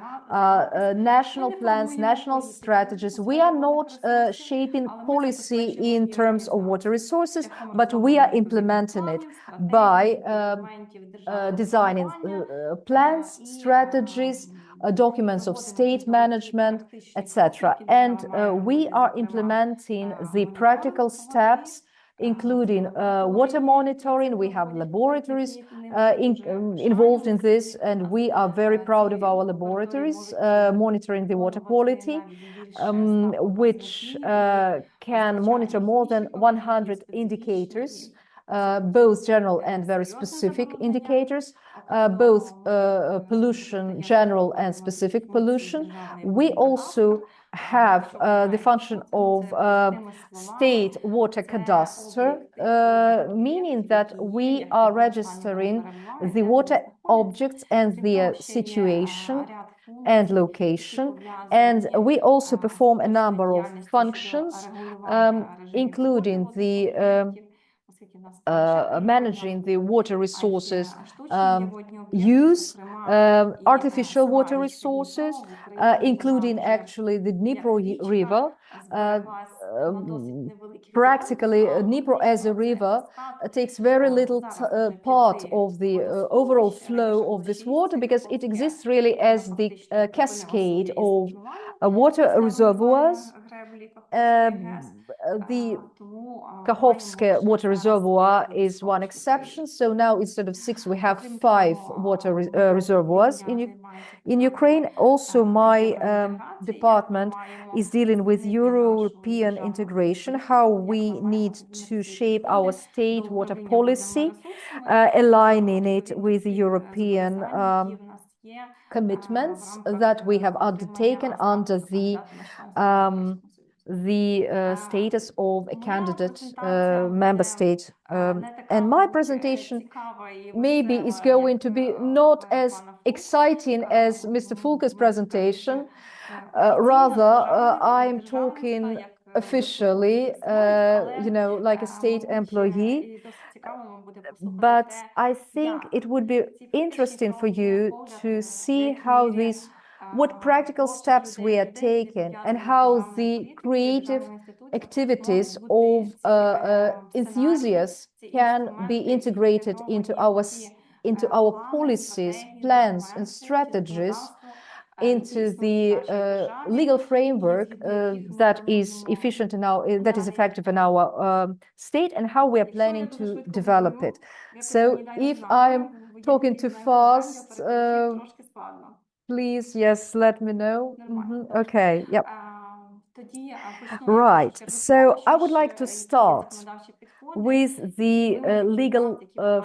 national plans, national strategies. We are not shaping policy in terms of water resources, but we are implementing it by designing plans, strategies, documents of state management, etc. And we are implementing the practical steps, including water monitoring. We have laboratories involved in this, and we are very proud of our laboratories monitoring the water quality, which can monitor more than 100 indicators, both general and very specific indicators, both pollution, general and specific pollution. We also have the function of state water cadastre, meaning that we are registering the water objects and their situation and location. And we also perform a number of functions, including the managing the water resources use, artificial water resources, including actually the Dnipro River. Practically, Dnipro as a river takes very little part of the overall flow of this water, because it exists really as the cascade of water reservoirs. The Kakhovsky water reservoir is one exception. So now instead of 6, we have 5 water reservoirs in Ukraine. Also, my department is dealing with European integration, how we need to shape our state water policy, aligning it with the European commitments that we have undertaken under the status of a candidate member state. And my presentation maybe is going to be not as exciting as Mr. Fulco's presentation. Rather, I'm talking officially, like a state employee. But I think it would be interesting for you to see how what practical steps we are taking, and how the creative activities of enthusiasts can be integrated into our policies, plans, and strategies, into the legal framework that is efficient that is effective in our state, and how we are planning to develop it. So if I'm talking too fast, please, yes, let me know. Okay, yep. Right, so I would like to start with the legal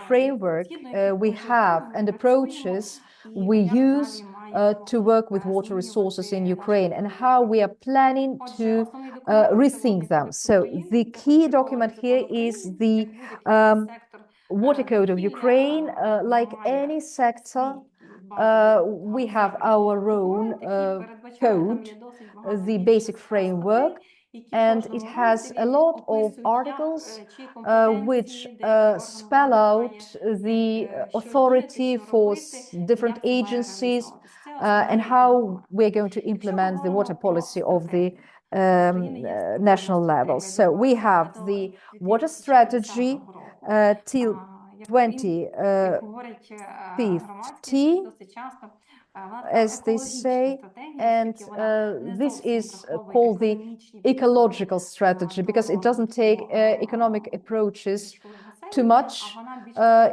framework we have and approaches we use to work with water resources in Ukraine, and how we are planning to rethink them. So the key document here is the Water Code of Ukraine. Like any sector, we have our own code, the basic framework, and it has a lot of articles which spell out the authority for different agencies and how we're going to implement the water policy of the national level. So we have the water strategy till 2050, as they say, and this is called the ecological strategy, because it doesn't take economic approaches too much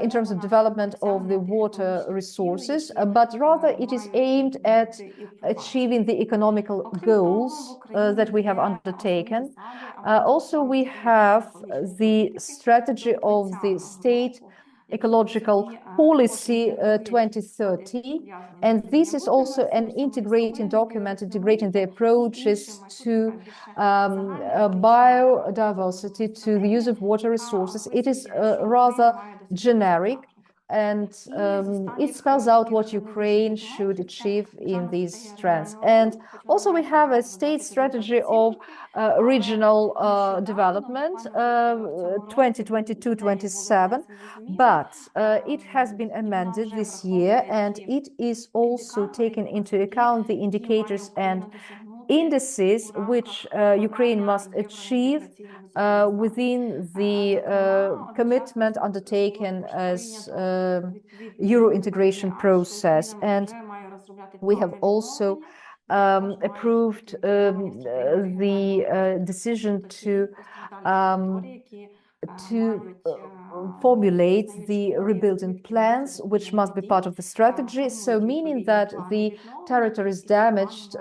in terms of development of the water resources, but rather it is aimed at achieving the economical goals that we have undertaken. Also, we have the strategy of the state ecological policy 2030, and this is also an integrating document, integrating the approaches to biodiversity, to the use of water resources. It is rather generic, and it spells out what Ukraine should achieve in these strands. And also we have a state strategy of regional development 2022-27, but it has been amended this year, and it is also taking into account the indicators and indices which Ukraine must achieve within the commitment undertaken as Euro integration process. And we have also approved the decision to formulate the rebuilding plans, which must be part of the strategy. So meaning that the territories damaged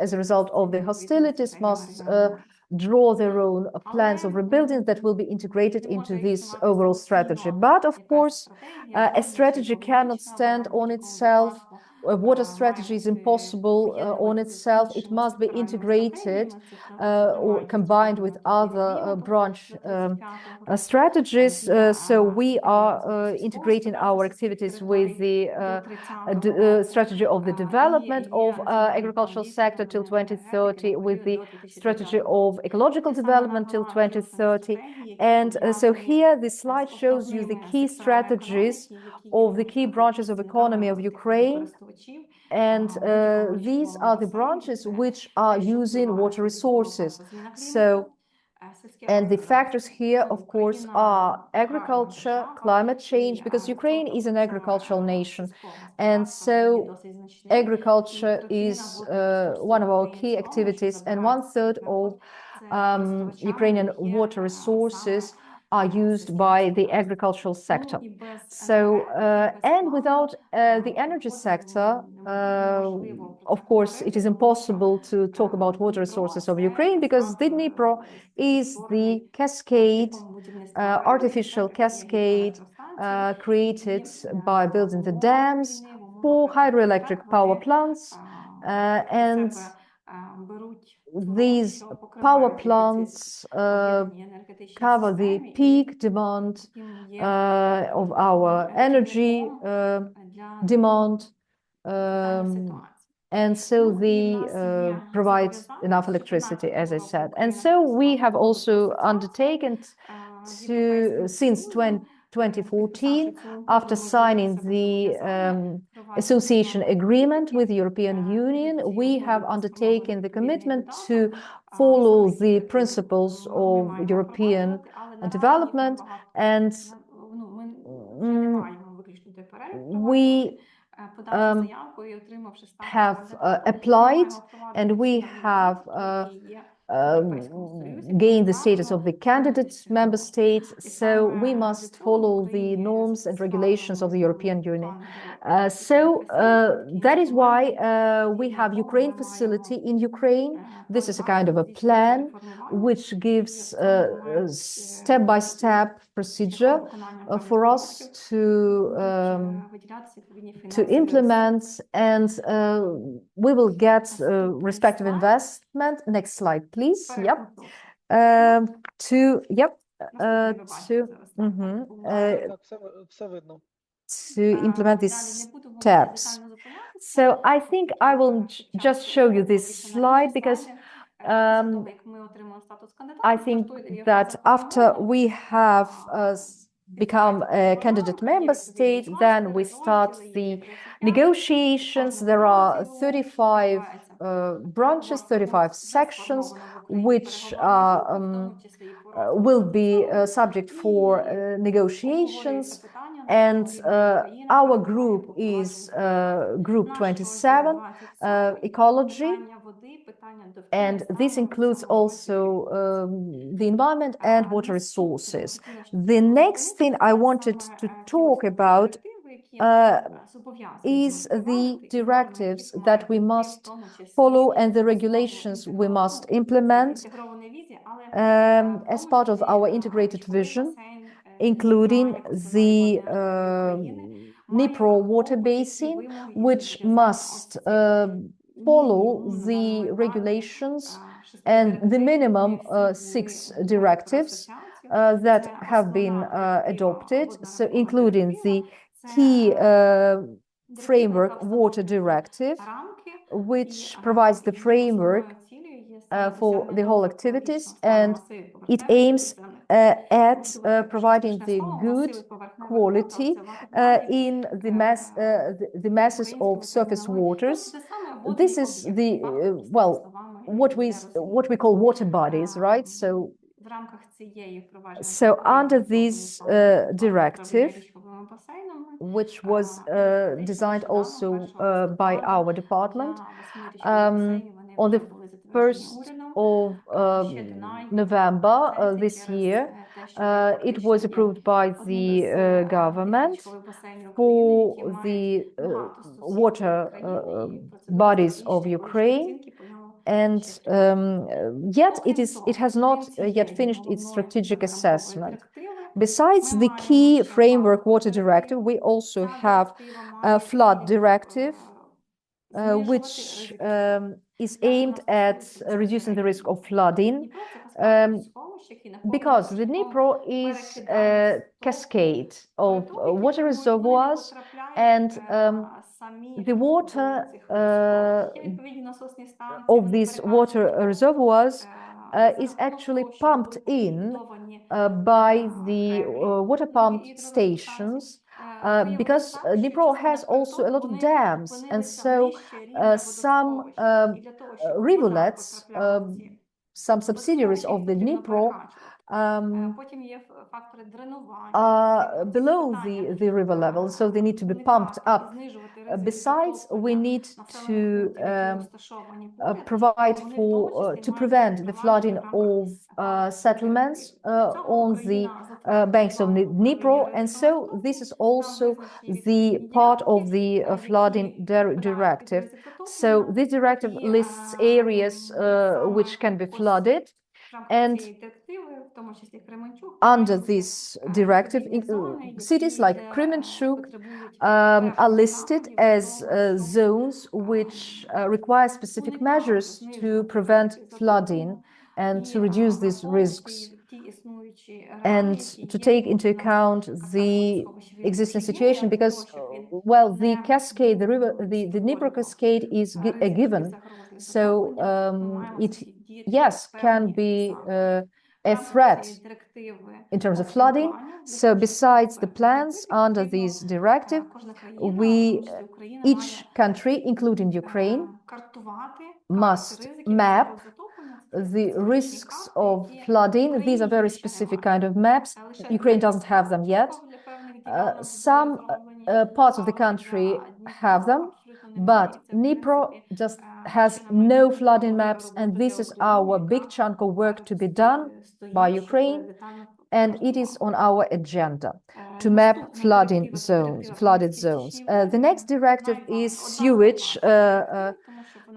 as a result of the hostilities must draw their own plans of rebuilding that will be integrated into this overall strategy. But of course, a strategy cannot stand on itself. A water strategy is impossible on itself. It must be integrated or combined with other branch strategies. So we are integrating our activities with the strategy of the development of agricultural sector till 2030, with the strategy of ecological development till 2030. And so here the slide shows you the key strategies of the key branches of economy of Ukraine. And these are the branches which are using water resources. So, and the factors here, of course, are agriculture, climate change, because Ukraine is an agricultural nation. And so agriculture is one of our key activities, and 1/3 of Ukrainian water resources are used by the agricultural sector. So, and without the energy sector, of course, it is impossible to talk about water resources of Ukraine, because the Dnipro is the cascade, artificial cascade created by building the dams for hydroelectric power plants, and these power plants cover the peak demand of our energy demand, and so they provide enough electricity, as I said. And so we have also undertaken to, since 2014, after signing the association agreement with the European Union, we have undertaken the commitment to follow the principles of European development, and we have applied, and we have gained the status of the candidate member state, so we must follow the norms and regulations of the European Union. So that is why we have Ukraine facility in Ukraine. This is a kind of a plan which gives a step-by-step procedure for us to implement, and we will get respective investment. Next slide, please. Yep. To implement these steps. So I think I will just show you this slide, because I think that after we have become a candidate member state, then we start the negotiations. There are 35 branches, 35 sections, which will be subject for negotiations. And our group is Group 27, Ecology. And this includes also the environment and water resources. The next thing I wanted to talk about is the directives that we must follow and the regulations we must implement as part of our integrated vision, including the Dnipro water basin, which must follow the regulations and the minimum 6 directives that have been adopted, so including the key framework water directive, which provides the framework for the whole activities, and it aims at providing the good quality in the masses of surface waters. This is the what we call water bodies, right? So under this directive, which was designed also by our department. On the 1st of November this year, it was approved by the government for the water bodies of Ukraine. And yet it has not yet finished its strategic assessment. Besides the key framework water directive, we also have a flood directive, which is aimed at reducing the risk of flooding, because the Dnipro is a cascade of water reservoirs, and the water of these water reservoirs is actually pumped in by the water pump stations, because Dnipro has also a lot of dams, and so some rivulets, some subsidiaries of the Dnipro are below the river level, so they need to be pumped up. Besides, we need to provide for to prevent the flooding of settlements on the banks of the Dnipro, and so this is also the part of the flooding directive. So this directive lists areas which can be flooded, and under this directive, cities like Kremenchuk are listed as zones which require specific measures to prevent flooding and to reduce these risks, and to take into account the existing situation, because well, the cascade, the river, the Dnipro cascade is a given, so it yes can be a threat in terms of flooding. So besides the plans under this directive, each country, including Ukraine, must map the risks of flooding. These are very specific kind of maps. Ukraine doesn't have them yet. Some parts of the country have them, but Dnipro just has no flooding maps, and this is our big chunk of work to be done by Ukraine, and it is on our agenda to map flooded zones. The next directive is sewage,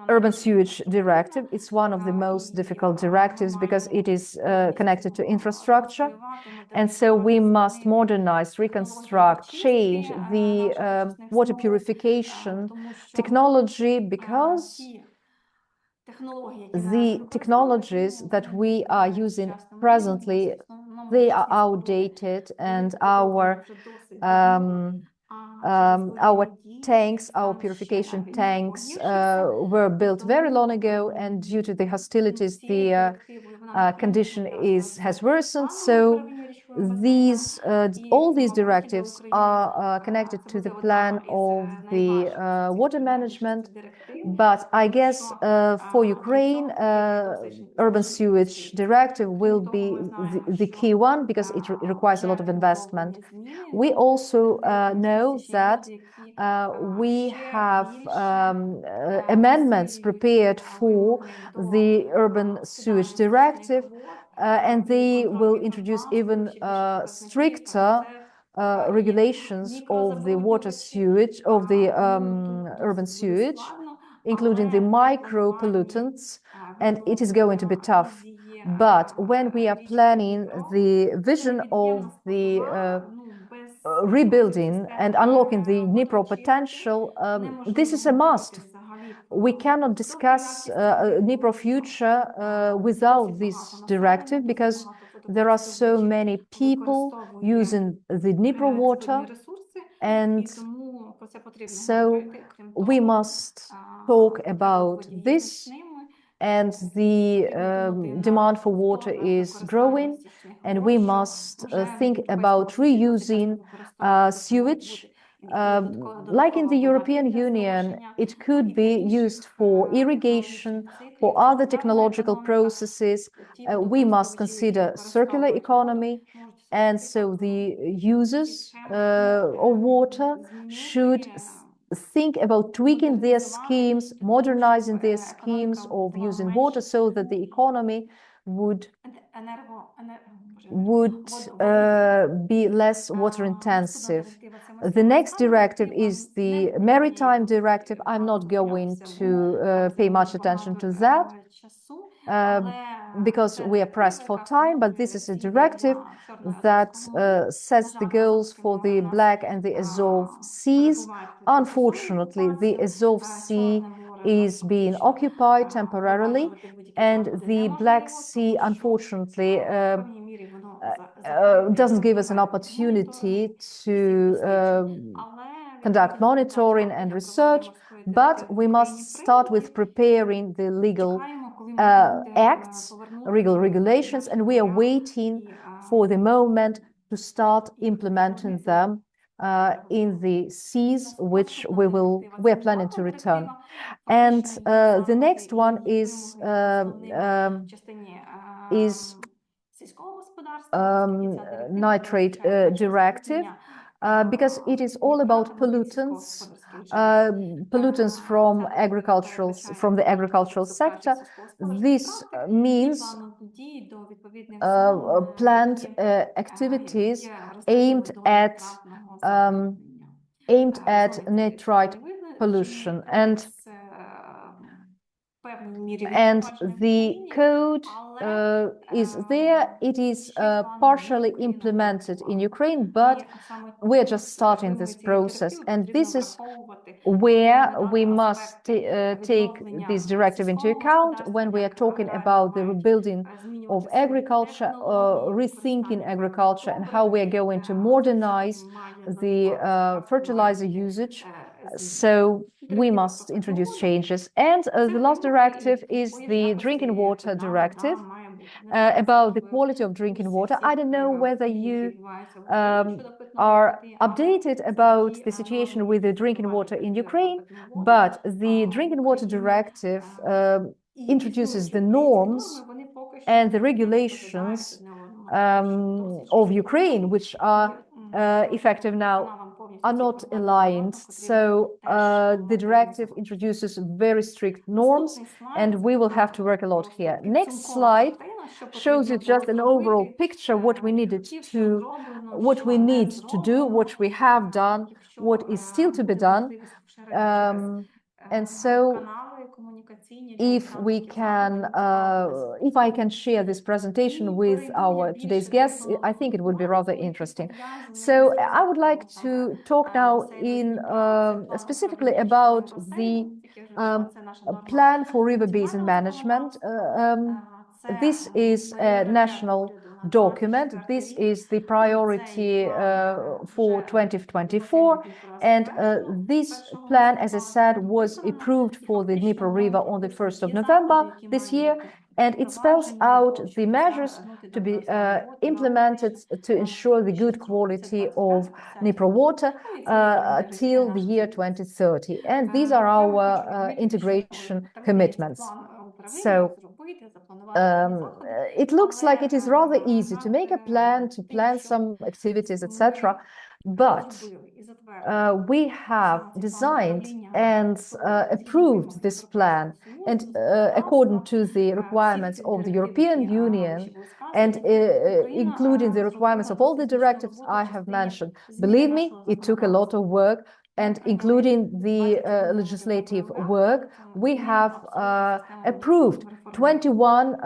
urban sewage directive. It's one of the most difficult directives because it is connected to infrastructure, and so we must modernize, reconstruct, change the water purification technology, because the technologies that we are using presently, they are outdated, and our tanks, our purification tanks, were built very long ago, and due to the hostilities, the condition has worsened. So all these directives are connected to the plan of the water management. But I guess for Ukraine, urban sewage directive will be the key one, because it requires a lot of investment. We also know that we have amendments prepared for the urban sewage directive, and they will introduce even stricter regulations of the water sewage, of the urban sewage, including the micro pollutants, and it is going to be tough. But when we are planning the vision of the rebuilding and unlocking the Dnipro potential, this is a must. We cannot discuss Dnipro future without this directive, because there are so many people using the Dnipro water, and so we must talk about this. And the demand for water is growing, and we must think about reusing sewage. Like in the European Union, it could be used for irrigation, for other technological processes. We must consider circular economy, And so the users of water should think about tweaking their schemes, modernizing their schemes of using water so that the economy would be less water intensive. The next directive is the Maritime Directive. I'm not going to pay much attention to that because we are pressed for time, but this is a directive that sets the goals for the Black and the Azov Seas. Unfortunately, the Azov Sea is being occupied temporarily, and the Black Sea, unfortunately, doesn't give us an opportunity to conduct monitoring and research, but we must start with preparing the legal acts, legal regulations, and we are waiting for the moment to start implementing them in the seas, which we're planning to return. And the next one is nitrate directive, because it is all about pollutants, pollutants from the agricultural sector. This means planned activities aimed at nitrate pollution, and the code is there. It is partially implemented in Ukraine, but we're just starting this process, and this is where we must take this directive into account when we are talking about the rebuilding of agriculture, rethinking agriculture, and how we are going to modernize the fertilizer usage. So we must introduce changes. And the last directive is the Drinking Water Directive, about the quality of drinking water. I don't know whether you are updated about the situation with the drinking water in Ukraine, but the Drinking Water Directive introduces the norms and the regulations of Ukraine, which are effective now, are not aligned. So the directive introduces very strict norms, and we will have to work a lot here. Next slide shows you just an overall picture what we need to do, what we have done, what is still to be done. And so if I can share this presentation with our today's guests, I think it would be rather interesting. So I would like to talk now specifically about the plan for river basin management. This is a national document. This is the priority for 2024. And this plan, as I said, was approved for the Dnipro River on the 1st of November this year. And it spells out the measures to be implemented to ensure the good quality of Dnipro water till the year 2030. And these are our integration commitments. So it looks like it is rather easy to make a plan, to plan some activities, etc. But we have designed and approved this plan, and according to the requirements of the European Union, and including the requirements of all the directives I have mentioned. Believe me, it took a lot of work, and including the legislative work, we have approved 21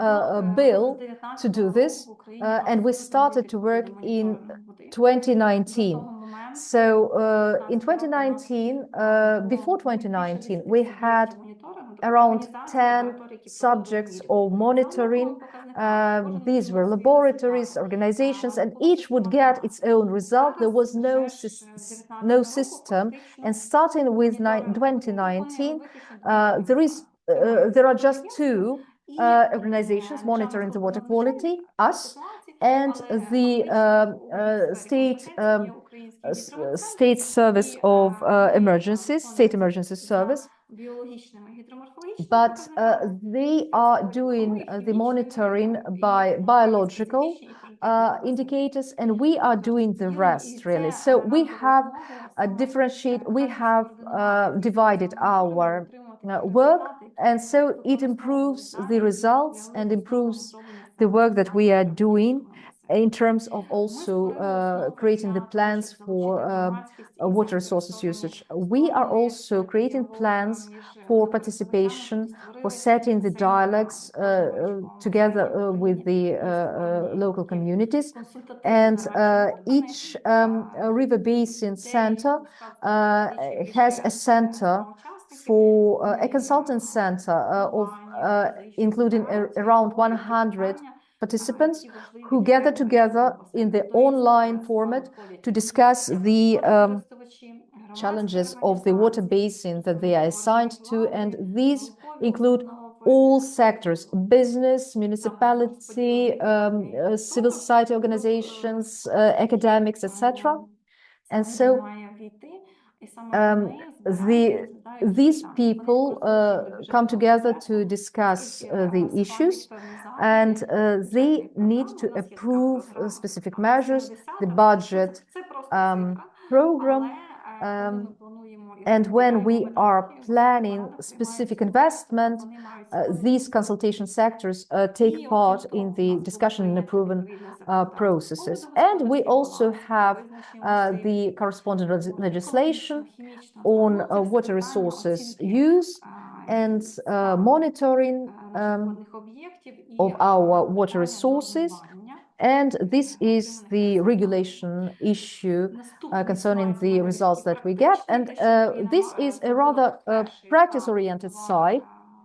bill to do this, and we started to work in 2019. So in 2019, before 2019, we had around 10 subjects of monitoring. These were laboratories, organizations, and each would get its own result. There was no system. And starting with 2019, there are just two organizations monitoring the water quality, us and the state service of emergencies, state emergency service. But they are doing the monitoring by biological indicators, and we are doing the rest, really. So we have divided our work, and so it improves the results and improves the work that we are doing in terms of also creating the plans for water resources usage. We are also creating plans for participation, for setting the dialogues together with the local communities. And each river basin center has a center for a consultant center of including around 100 participants who gather together in the online format to discuss the challenges of the water basin that they are assigned to. And these include all sectors: business, municipality, civil society organizations, academics, etc. And so these people come together to discuss the issues, and they need to approve specific measures, the budget program. And when we are planning specific investment, these consultation sectors take part in the discussion and approving processes. And we also have the corresponding legislation on water resources use and monitoring of our water resources. And this is the regulation issue concerning the results that we get. And this is a rather practice-oriented side.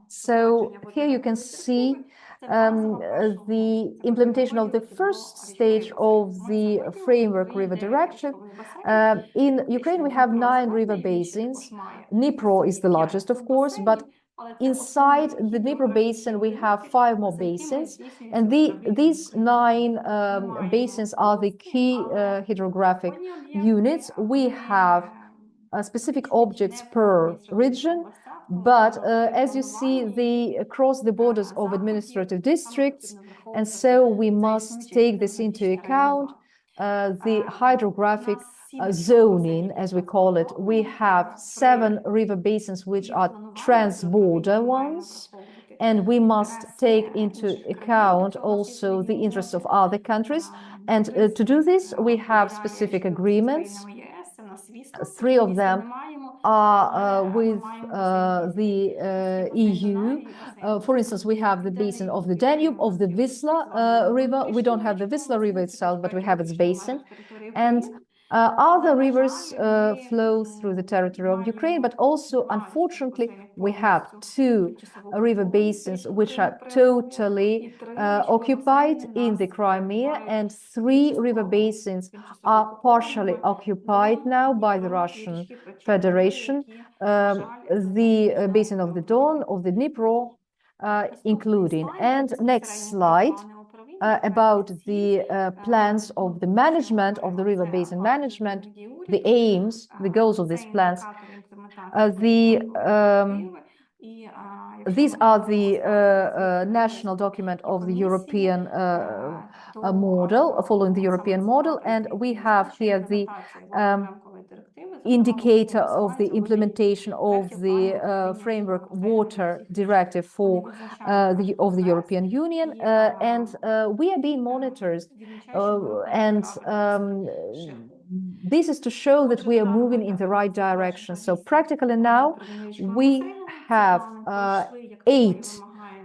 So here you can see the implementation of the first stage of the framework river directive. In Ukraine, we have 9 river basins. Dnipro is the largest, of course, but inside the Dnipro basin, we have 5 more basins, and these 9 basins are the key hydrographic units. We have specific objects per region, but as you see, they cross the borders of administrative districts, and so we must take this into account. The hydrographic zoning, as we call it. We have 7 river basins which are trans-border ones, and we must take into account also the interests of other countries. And to do this, we have specific agreements. 3 of them are with the EU. For instance, we have the basin of the Danube, of the Wisla River. We don't have the Wisla River itself, but we have its basin. And other rivers flow through the territory of Ukraine, but also, unfortunately, we have 2 river basins which are totally occupied in the Crimea, and 3 river basins are partially occupied now by the Russian Federation. The basin of the Don, of the Dnipro, including. And next slide. About the plans of the management of the river basin management, the aims, the goals of these plans. These are the national document of the European model, following the European model, and we have here the indicator of the implementation of the framework water directive for of the European Union, and we are being monitored, and this is to show that we are moving in the right direction. So practically now we have 8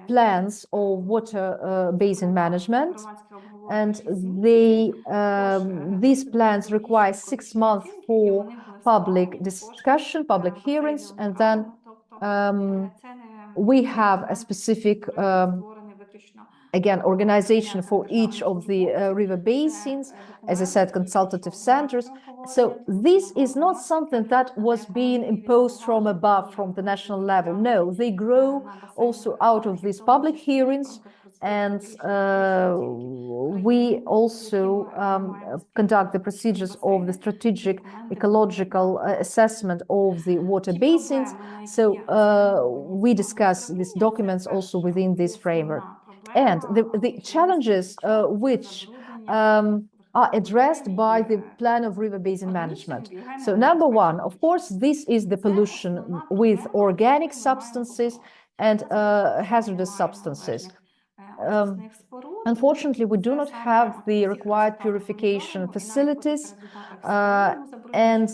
plans of water basin management, and these plans require 6 months for public discussion, public hearings, and then we have a specific again, organization for each of the river basins, as I said, consultative centers. So this is not something that was being imposed from above, from the national level. No, they grow also out of these public hearings, and we also conduct the procedures of the strategic ecological assessment of the water basins. So we discuss these documents also within this framework. And the challenges which are addressed by the plan of river basin management. So number one, of course, this is the pollution with organic substances and hazardous substances. Unfortunately, we do not have the required purification facilities, and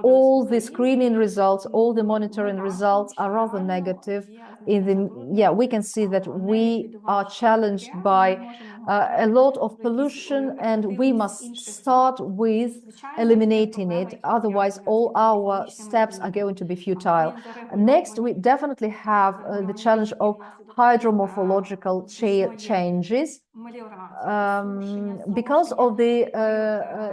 all the screening results, all the monitoring results are rather negative. We can see that we are challenged by a lot of pollution, and we must start with eliminating it. Otherwise, all our steps are going to be futile. Next, we definitely have the challenge of hydromorphological changes. Because of the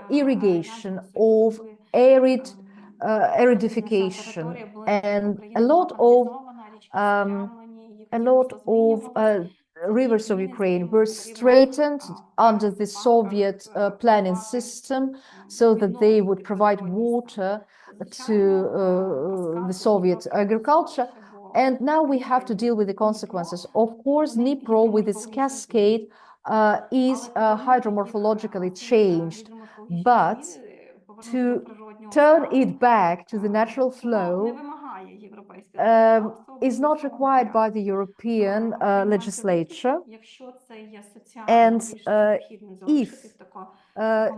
irrigation of aridification, and a lot of rivers of Ukraine were straightened under the Soviet planning system so that they would provide water to the Soviet agriculture. And now we have to deal with the consequences. Of course, Dnipro, with its cascade, is hydromorphologically changed, but to turn it back to the natural flow is not required by the European legislature. And if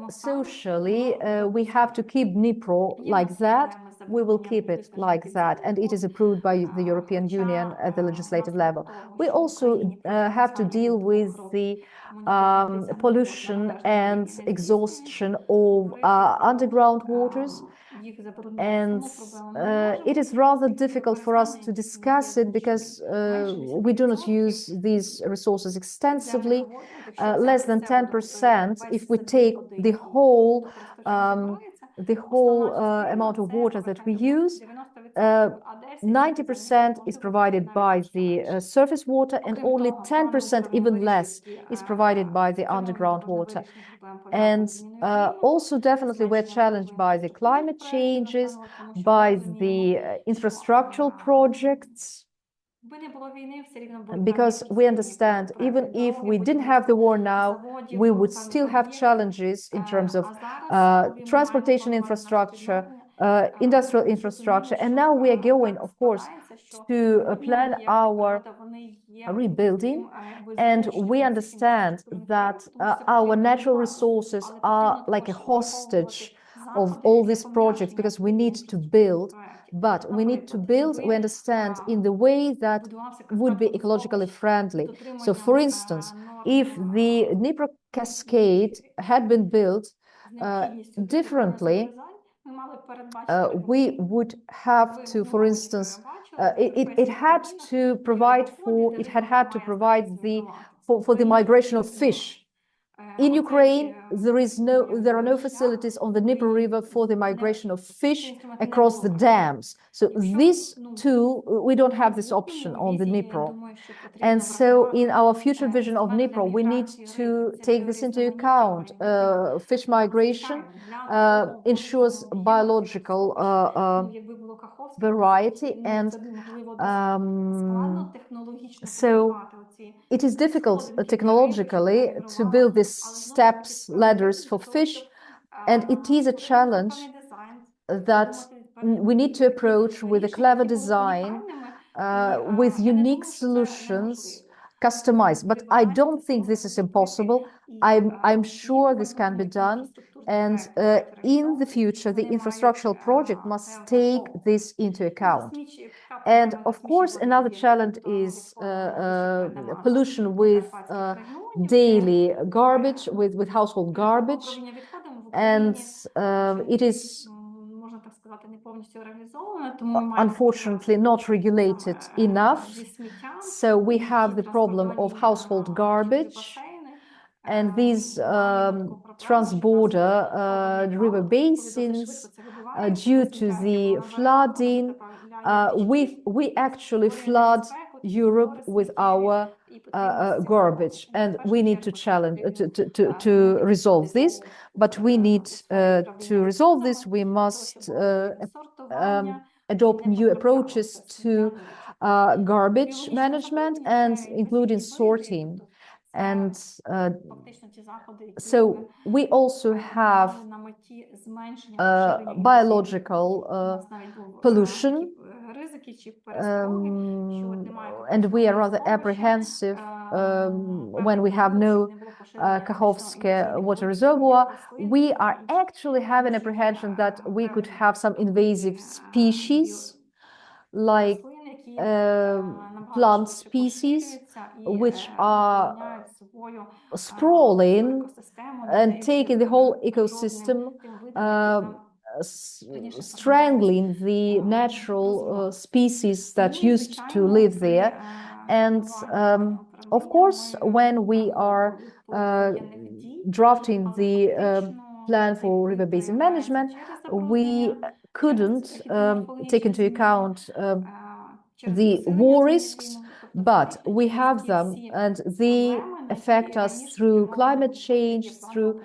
socially we have to keep Dnipro like that, we will keep it like that, and it is approved by the European Union at the legislative level. We also have to deal with the pollution and exhaustion of underground waters, and it is rather difficult for us to discuss it because we do not use these resources extensively. Less than 10%, if we take the whole amount of water that we use, 90% is provided by the surface water, and only 10%, even less, is provided by the underground water. And also definitely we're challenged by the climate changes, by the infrastructural projects, because we understand even if we didn't have the war now, we would still have challenges in terms of transportation infrastructure, industrial infrastructure. And now we are going, of course, to plan our rebuilding, and we understand that our natural resources are like a hostage of all these projects, because we need to build, but we need to build, we understand, in the way that would be ecologically friendly. So for instance, if the Dnipro cascade had been built differently, we would have to, for instance, it had to provide for the migration of fish. In Ukraine, there are no facilities on the Dnipro River for the migration of fish across the dams. So this too, we don't have this option on the Dnipro. And so in our future vision of Dnipro, we need to take this into account. Fish migration ensures biological variety, and so it is difficult technologically to build these steps, ladders for fish, and it is a challenge that we need to approach with a clever design, with unique solutions, customized. But I don't think this is impossible. I'm sure this can be done. And in the future, the infrastructural project must take this into account. And of course, another challenge is pollution with daily garbage, with household garbage. And it is unfortunately not regulated enough. So we have the problem of household garbage, and these transborder river basins, due to the flooding, we actually flood Europe with our garbage, and we need to to resolve this. But we need to resolve this. We must adopt new approaches to garbage management, and including sorting. And so we also have biological pollution, and we are rather apprehensive when we have no Kakhovsky water reservoir. We are actually have an apprehension that we could have some invasive species like plant species which are sprawling and taking the whole ecosystem, strangling the natural species that used to live there. And of course, when we are drafting the plan for river basin management, we couldn't take into account the war risks, but we have them, and they affect us through climate change, through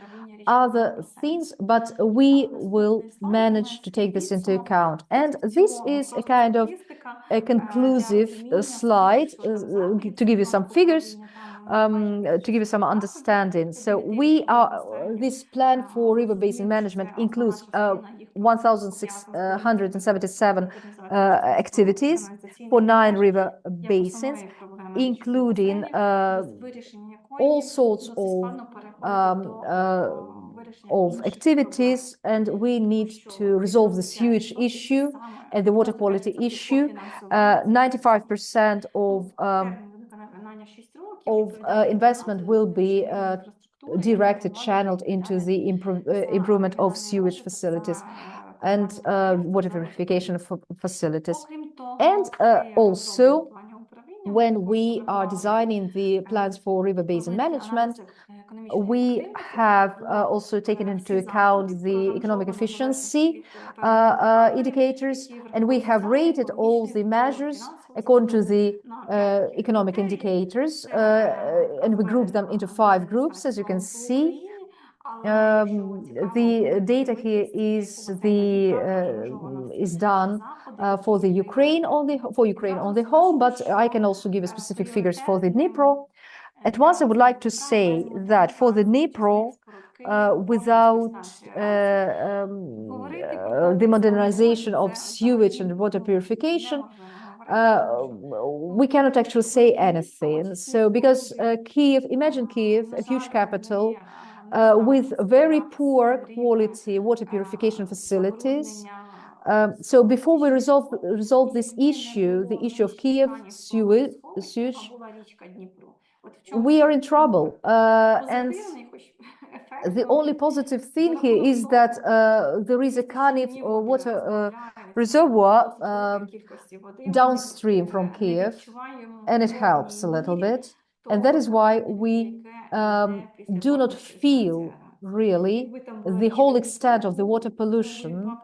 other things, but we will manage to take this into account. And this is a kind of a conclusive slide to give you some figures, to give you some understanding. So this plan for river basin management includes 1,677 activities for 9 river basins, including all sorts of activities, and we need to resolve the sewage issue and the water quality issue. 95% of investment will be directed, channeled into the improvement of sewage facilities and water purification facilities. And also, when we are designing the plans for river basin management, we have also taken into account the economic efficiency indicators, and we have rated all the measures according to the economic indicators, and we group them into 5 groups, as you can see. The data here is done for the Ukraine on the whole, but I can also give you specific figures for the Dnipro. At once, I would like to say that for the Dnipro, without the modernization of sewage and water purification, we cannot actually say anything. So, because imagine Kiev, a huge capital, with very poor quality water purification facilities. So before we resolve this issue, the issue of Kiev sewage, we are in trouble. And the only positive thing here is that there is a Kaniv water reservoir downstream from Kiev, and it helps a little bit. And that is why we do not feel really the whole extent of the water pollution.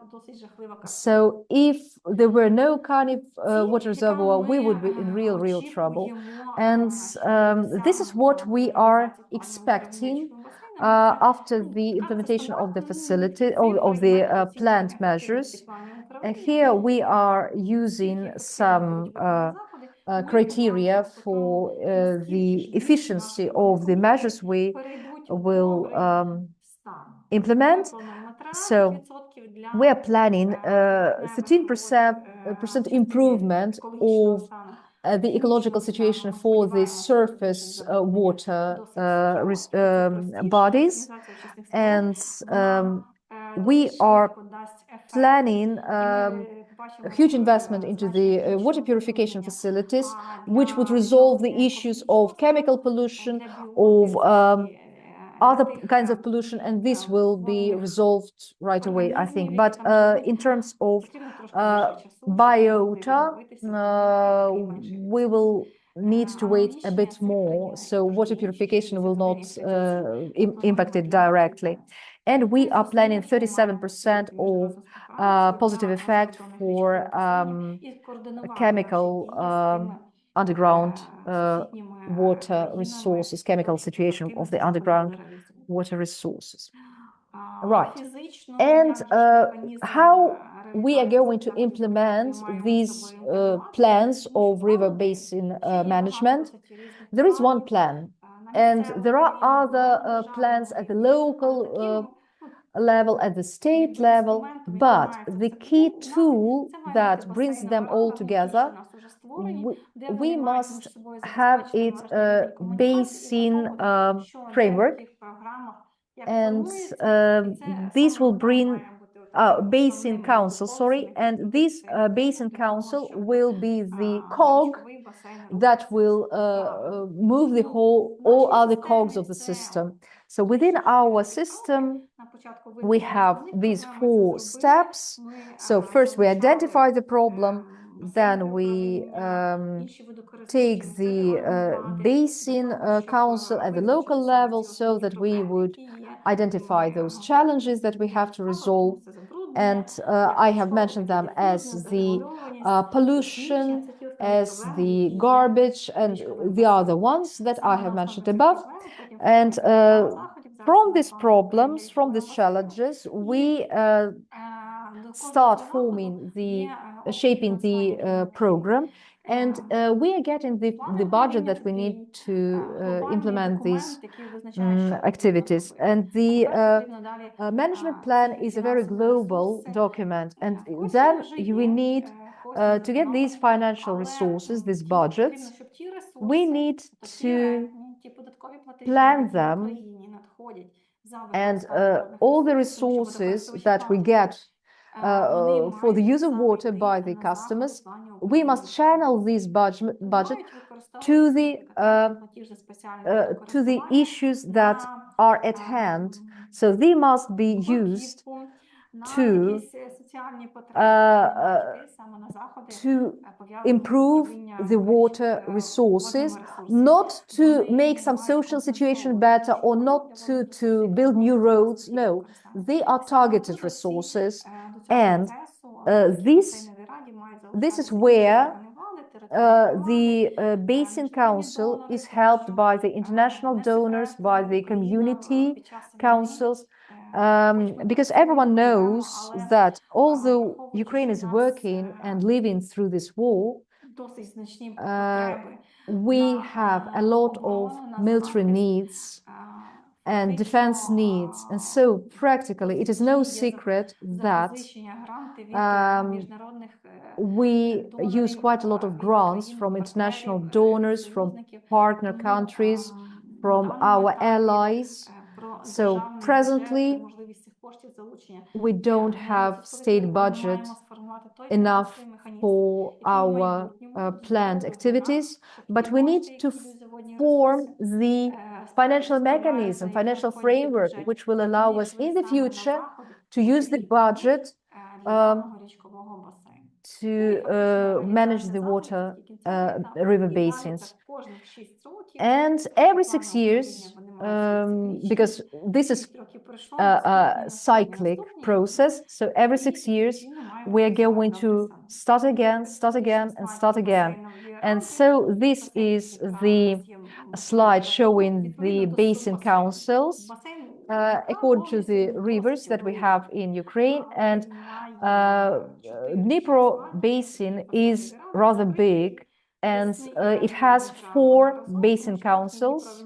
So if there were no Kaniv water reservoir, we would be in real trouble. And this is what we are expecting after the implementation of the facility, of the planned measures. Here we are using some criteria for the efficiency of the measures we will implement. So we are planning 13% improvement of the ecological situation for the surface water bodies, and we are planning a huge investment into the water purification facilities, which would resolve the issues of chemical pollution, of other kinds of pollution, and this will be resolved right away, I think. But in terms of biota, we will need to wait a bit more, so water purification will not impact it directly. And we are planning 37% of positive effect for chemical underground water resources, chemical situation of the underground water resources. Right. And how we are going to implement these plans of river basin management? There is one plan, And there are other plans at the local level, at the state level, but the key tool that brings them all together, we must have it basin framework, and this will bring basin council, sorry, and this basin council will be the cog that will move the all other cogs of the system. So within our system, we have these 4 steps. So first we identify the problem, then we take the basin council at the local level so that we would identify those challenges that we have to resolve. And I have mentioned them as the pollution, as the garbage, and the other ones that I have mentioned above. And from these problems, from these challenges, we start shaping the program, and we are getting the budget that we need to implement these activities. And the management plan is a very global document, and then we need to get these financial resources, these budgets, we need to plan them, and all the resources that we get for the use of water by the customers, we must channel this budget to the issues that are at hand. So they must be used to improve the water resources, not to make some social situation better or not to build new roads. No, they are targeted resources, and this is where the Basin Council is helped by the international donors, by the community councils, because everyone knows that although Ukraine is working and living through this war, we have a lot of military needs and defense needs. And so practically, it is no secret that we use quite a lot of grants from international donors, from partner countries, from our allies. So presently, we don't have state budget enough for our planned activities, but we need to form the financial mechanism, financial framework, which will allow us in the future to use the budget to manage the water river basins. And every 6 years, because this is a cyclic process, so every 6 years we are going to start again, and start again. And so this is the slide showing the basin councils according to the rivers that we have in Ukraine. And Dnipro basin is rather big, and it has 4 basin councils,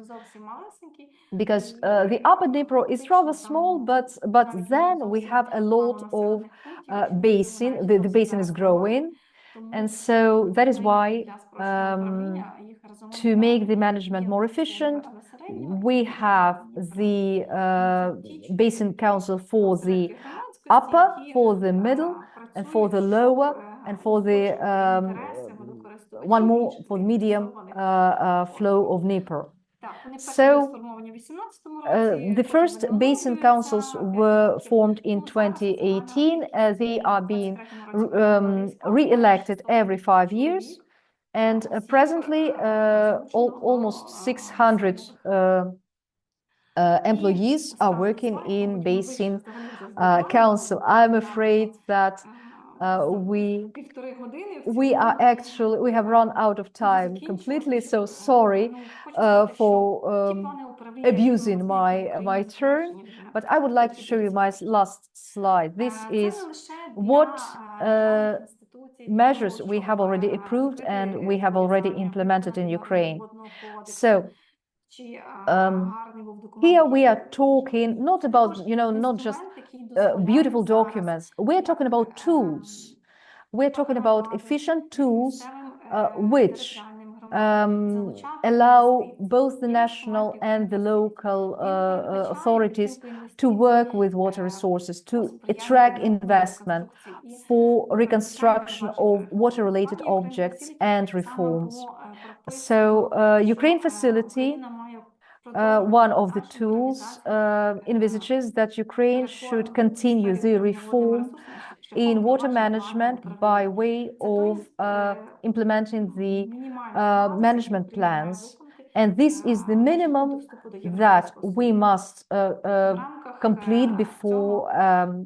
because the upper Dnipro is rather small, but then we have a lot of basin. The basin is growing, and so that is why to make the management more efficient, we have the basin council for the upper, for the middle, and for the lower, and for the one more for the medium flow of Dnipro. So the first basin councils were formed in 2018. They are being re-elected every 5 years, and presently almost 600 employees are working in basin council. I'm afraid that we have run out of time completely, so sorry for abusing my turn, but I would like to show you my last slide. This is what measures we have already approved and we have already implemented in Ukraine. So Here we are talking not about, not just beautiful documents. We're talking about tools. We're talking about efficient tools which allow both the national and the local authorities to work with water resources, to attract investment for reconstruction of water-related objects and reforms. So Ukraine facility, one of the tools envisages that Ukraine should continue the reform in water management by way of implementing the management plans. And this is the minimum that we must complete before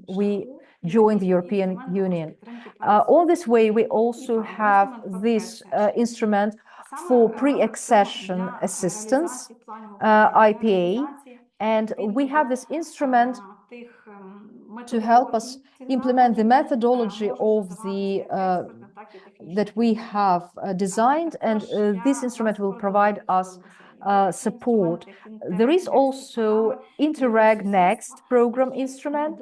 we join the European Union. On this way, we also have this instrument for pre-accession assistance, IPA, and we have this instrument to help us implement the methodology of the that we have designed, and this instrument will provide us support. There is also Interreg Next program instrument,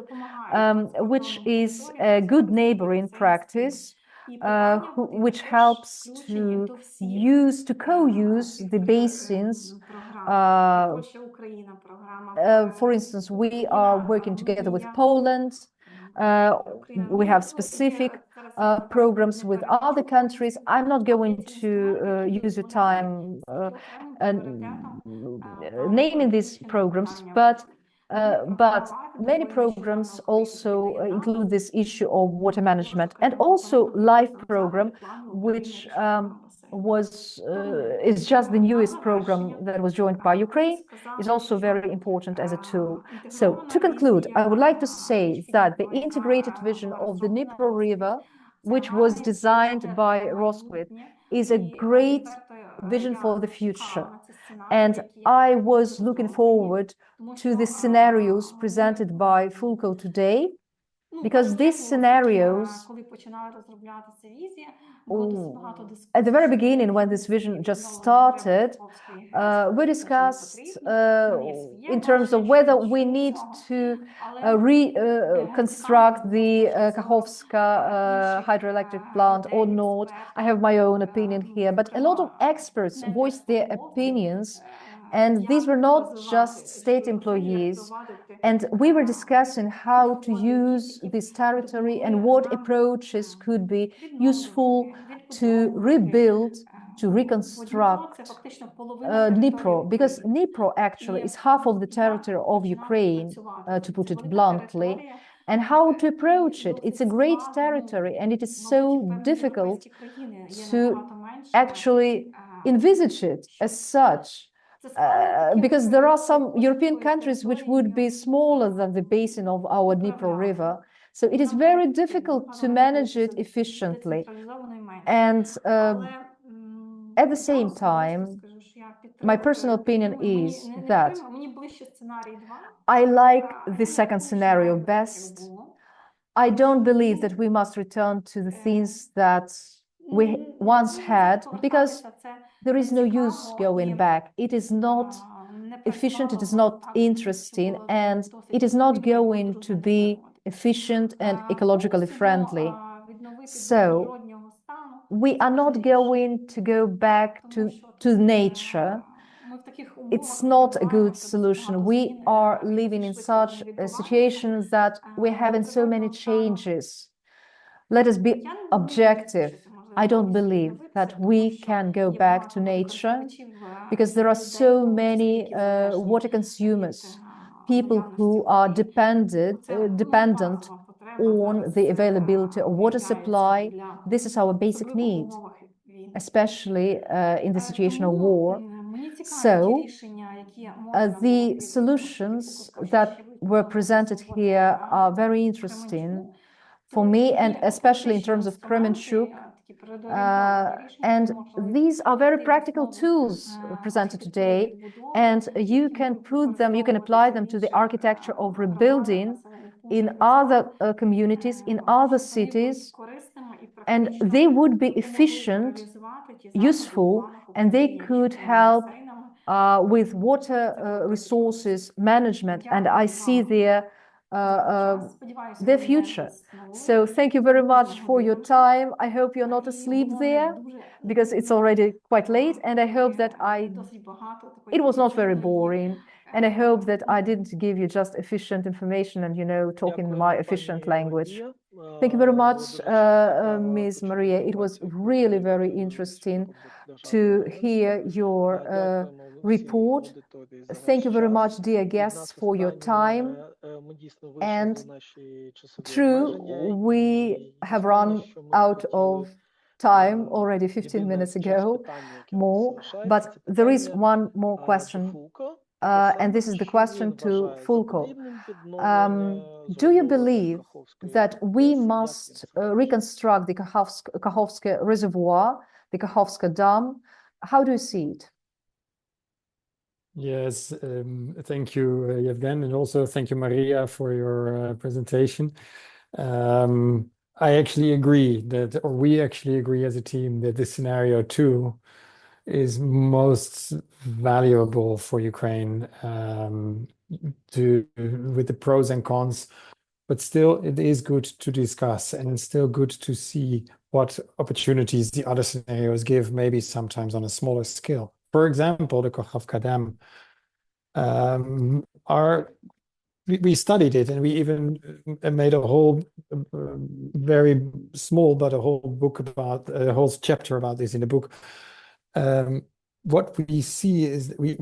which is a good neighboring practice, which helps to co-use the basins. For instance, we are working together with Poland. We have specific programs with other countries. I'm not going to use your time naming these programs, but many programs also include this issue of water management, and also LIFE program, which is just the newest program that was joined by Ukraine, is also very important as a tool. So to conclude, I would like to say that the integrated vision of the Dnipro River, which was designed by Ro3kvit, is a great vision for the future. And I was looking forward to the scenarios presented by Fulco today, because these scenarios, at the very beginning, when this vision just started, we discussed in terms of whether we need to reconstruct the Kakhovska hydroelectric plant or not. I have my own opinion here, but a lot of experts voiced their opinions, and these were not just state employees. And we were discussing how to use this territory and what approaches could be useful to rebuild, to reconstruct Dnipro, because Dnipro actually is half of the territory of Ukraine, to put it bluntly, and how to approach it. It's a great territory, and it is so difficult to actually envisage it as such. Because there are some European countries which would be smaller than the basin of our Dnipro River. So it is very difficult to manage it efficiently. And at the same time, my personal opinion is that I like the second scenario best. I don't believe that we must return to the things that we once had, because there is no use going back. It is not efficient, it is not interesting, and it is not going to be efficient and ecologically friendly. So we are not going to go back to nature. It's not a good solution. We are living in such a situation that we're having so many changes. Let us be objective. I don't believe that we can go back to nature, because there are so many water consumers, people who are dependent on the availability of water supply. This is our basic need, especially in the situation of war. So the solutions that were presented here are very interesting for me, and especially in terms of Shpanchyk. And these are very practical tools presented today, and you can put them, you can apply them to the architecture of rebuilding in other communities, in other cities, and they would be efficient, useful, and they could help with water resources management, and I see their future. So thank you very much for your time. I hope you're not asleep there because it's already quite late, and I hope that it was not very boring, and I hope that I didn't give you just efficient information and, you know, talking Дякуємо, my пані efficient language. Марія. Thank you very Було much, дуже цікаво Ms. почути Mariia. It was інформацію про really Україну, very дуже interesting чітко для to жадного hear розвитку. your Дякуємо всій report. аудиторії за Thank ваш you very час. much, dear Від guests, нас for your time. останнє ми дійсно вийшли And за наші часові True, обмеження. we І have звичайно, run що ми out хотіли of time already 15 єдине minutes зараз ago питання, яке в нас more, залишається, but це there is питання one more до question, Fulco. and this is the Що question він to вважає за Fulco. потрібним відновлення Do you зруйнованої believe Каховської that we ТЕС? Як він must це бачить? reconstruct the Kakhovsky reservoir, the Kakhovsky Dam? How do you see it? Yes, thank you, Yevgen, and also thank you, Mariia, for your presentation. I actually agree that, or we actually agree as a team that this scenario two is most valuable for Ukraine, with the pros and cons. But still, it is good to discuss, and it's still good to see what opportunities the other scenarios give, maybe sometimes on a smaller scale. For example, the Kakhovka Dam. We studied it, and we even made a whole very small, but a whole book about a whole chapter about this in the book. What we see is that we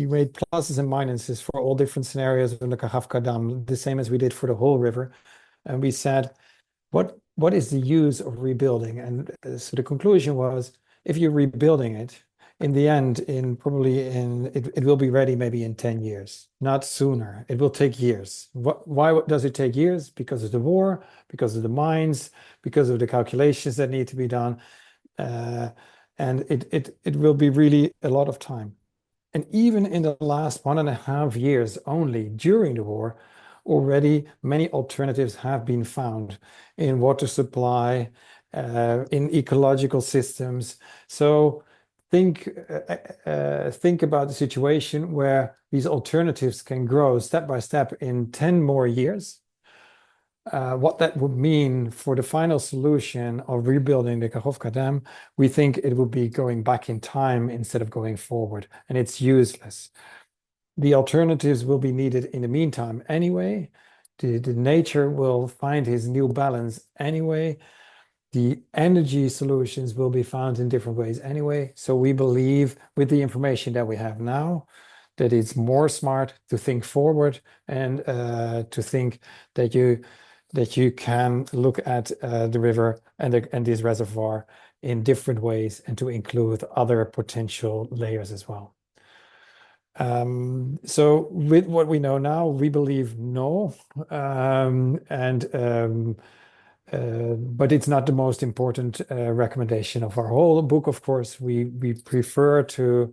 made pluses and minuses for all different scenarios in the Kakhovka Dam, the same as we did for the whole river. And we said, what is the use of rebuilding? And so the conclusion was, if you're rebuilding it, in the end, it will be ready maybe in 10 years, not sooner. It will take years. Why does it take years? Because of the war, because of the mines, because of the calculations that need to be done. And it will be really a lot of time. And even in the last 1.5 years only during the war, already many alternatives have been found in water supply, in ecological systems. So think about the situation where these alternatives can grow step by step in 10 more years. What that would mean for the final solution of rebuilding the Kakhovka Dam, we think it would be going back in time instead of going forward, and it's useless. The alternatives will be needed in the meantime anyway. The nature will find his new balance anyway. The energy solutions will be found in different ways anyway. So we believe, with the information that we have now, that it's more smart to think forward and to think that you can look at the river and this reservoir in different ways, and to include other potential layers as well. So with what we know now, we believe no, but it's not the most important recommendation of our whole book. Of course, we prefer to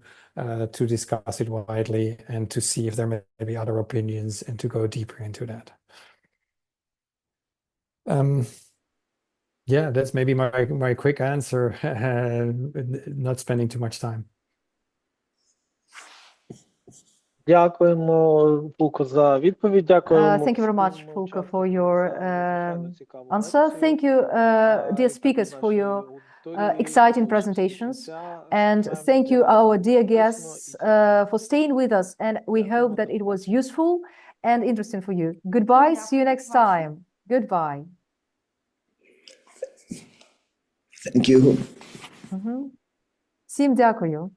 discuss it widely and to see if there may be other opinions and to go deeper into that. Yeah, that's maybe my quick answer, not spending too much time. Дякуємо, Фулко, за відповідь. Дякуємо. Thank you very much, Fulco, for your answer. Thank you, dear speakers, for your exciting presentations. And thank you, our dear guests, for staying with us. And we hope that it was useful and interesting for you. Goodbye. See you next time. Goodbye. Thank you. Всім дякую.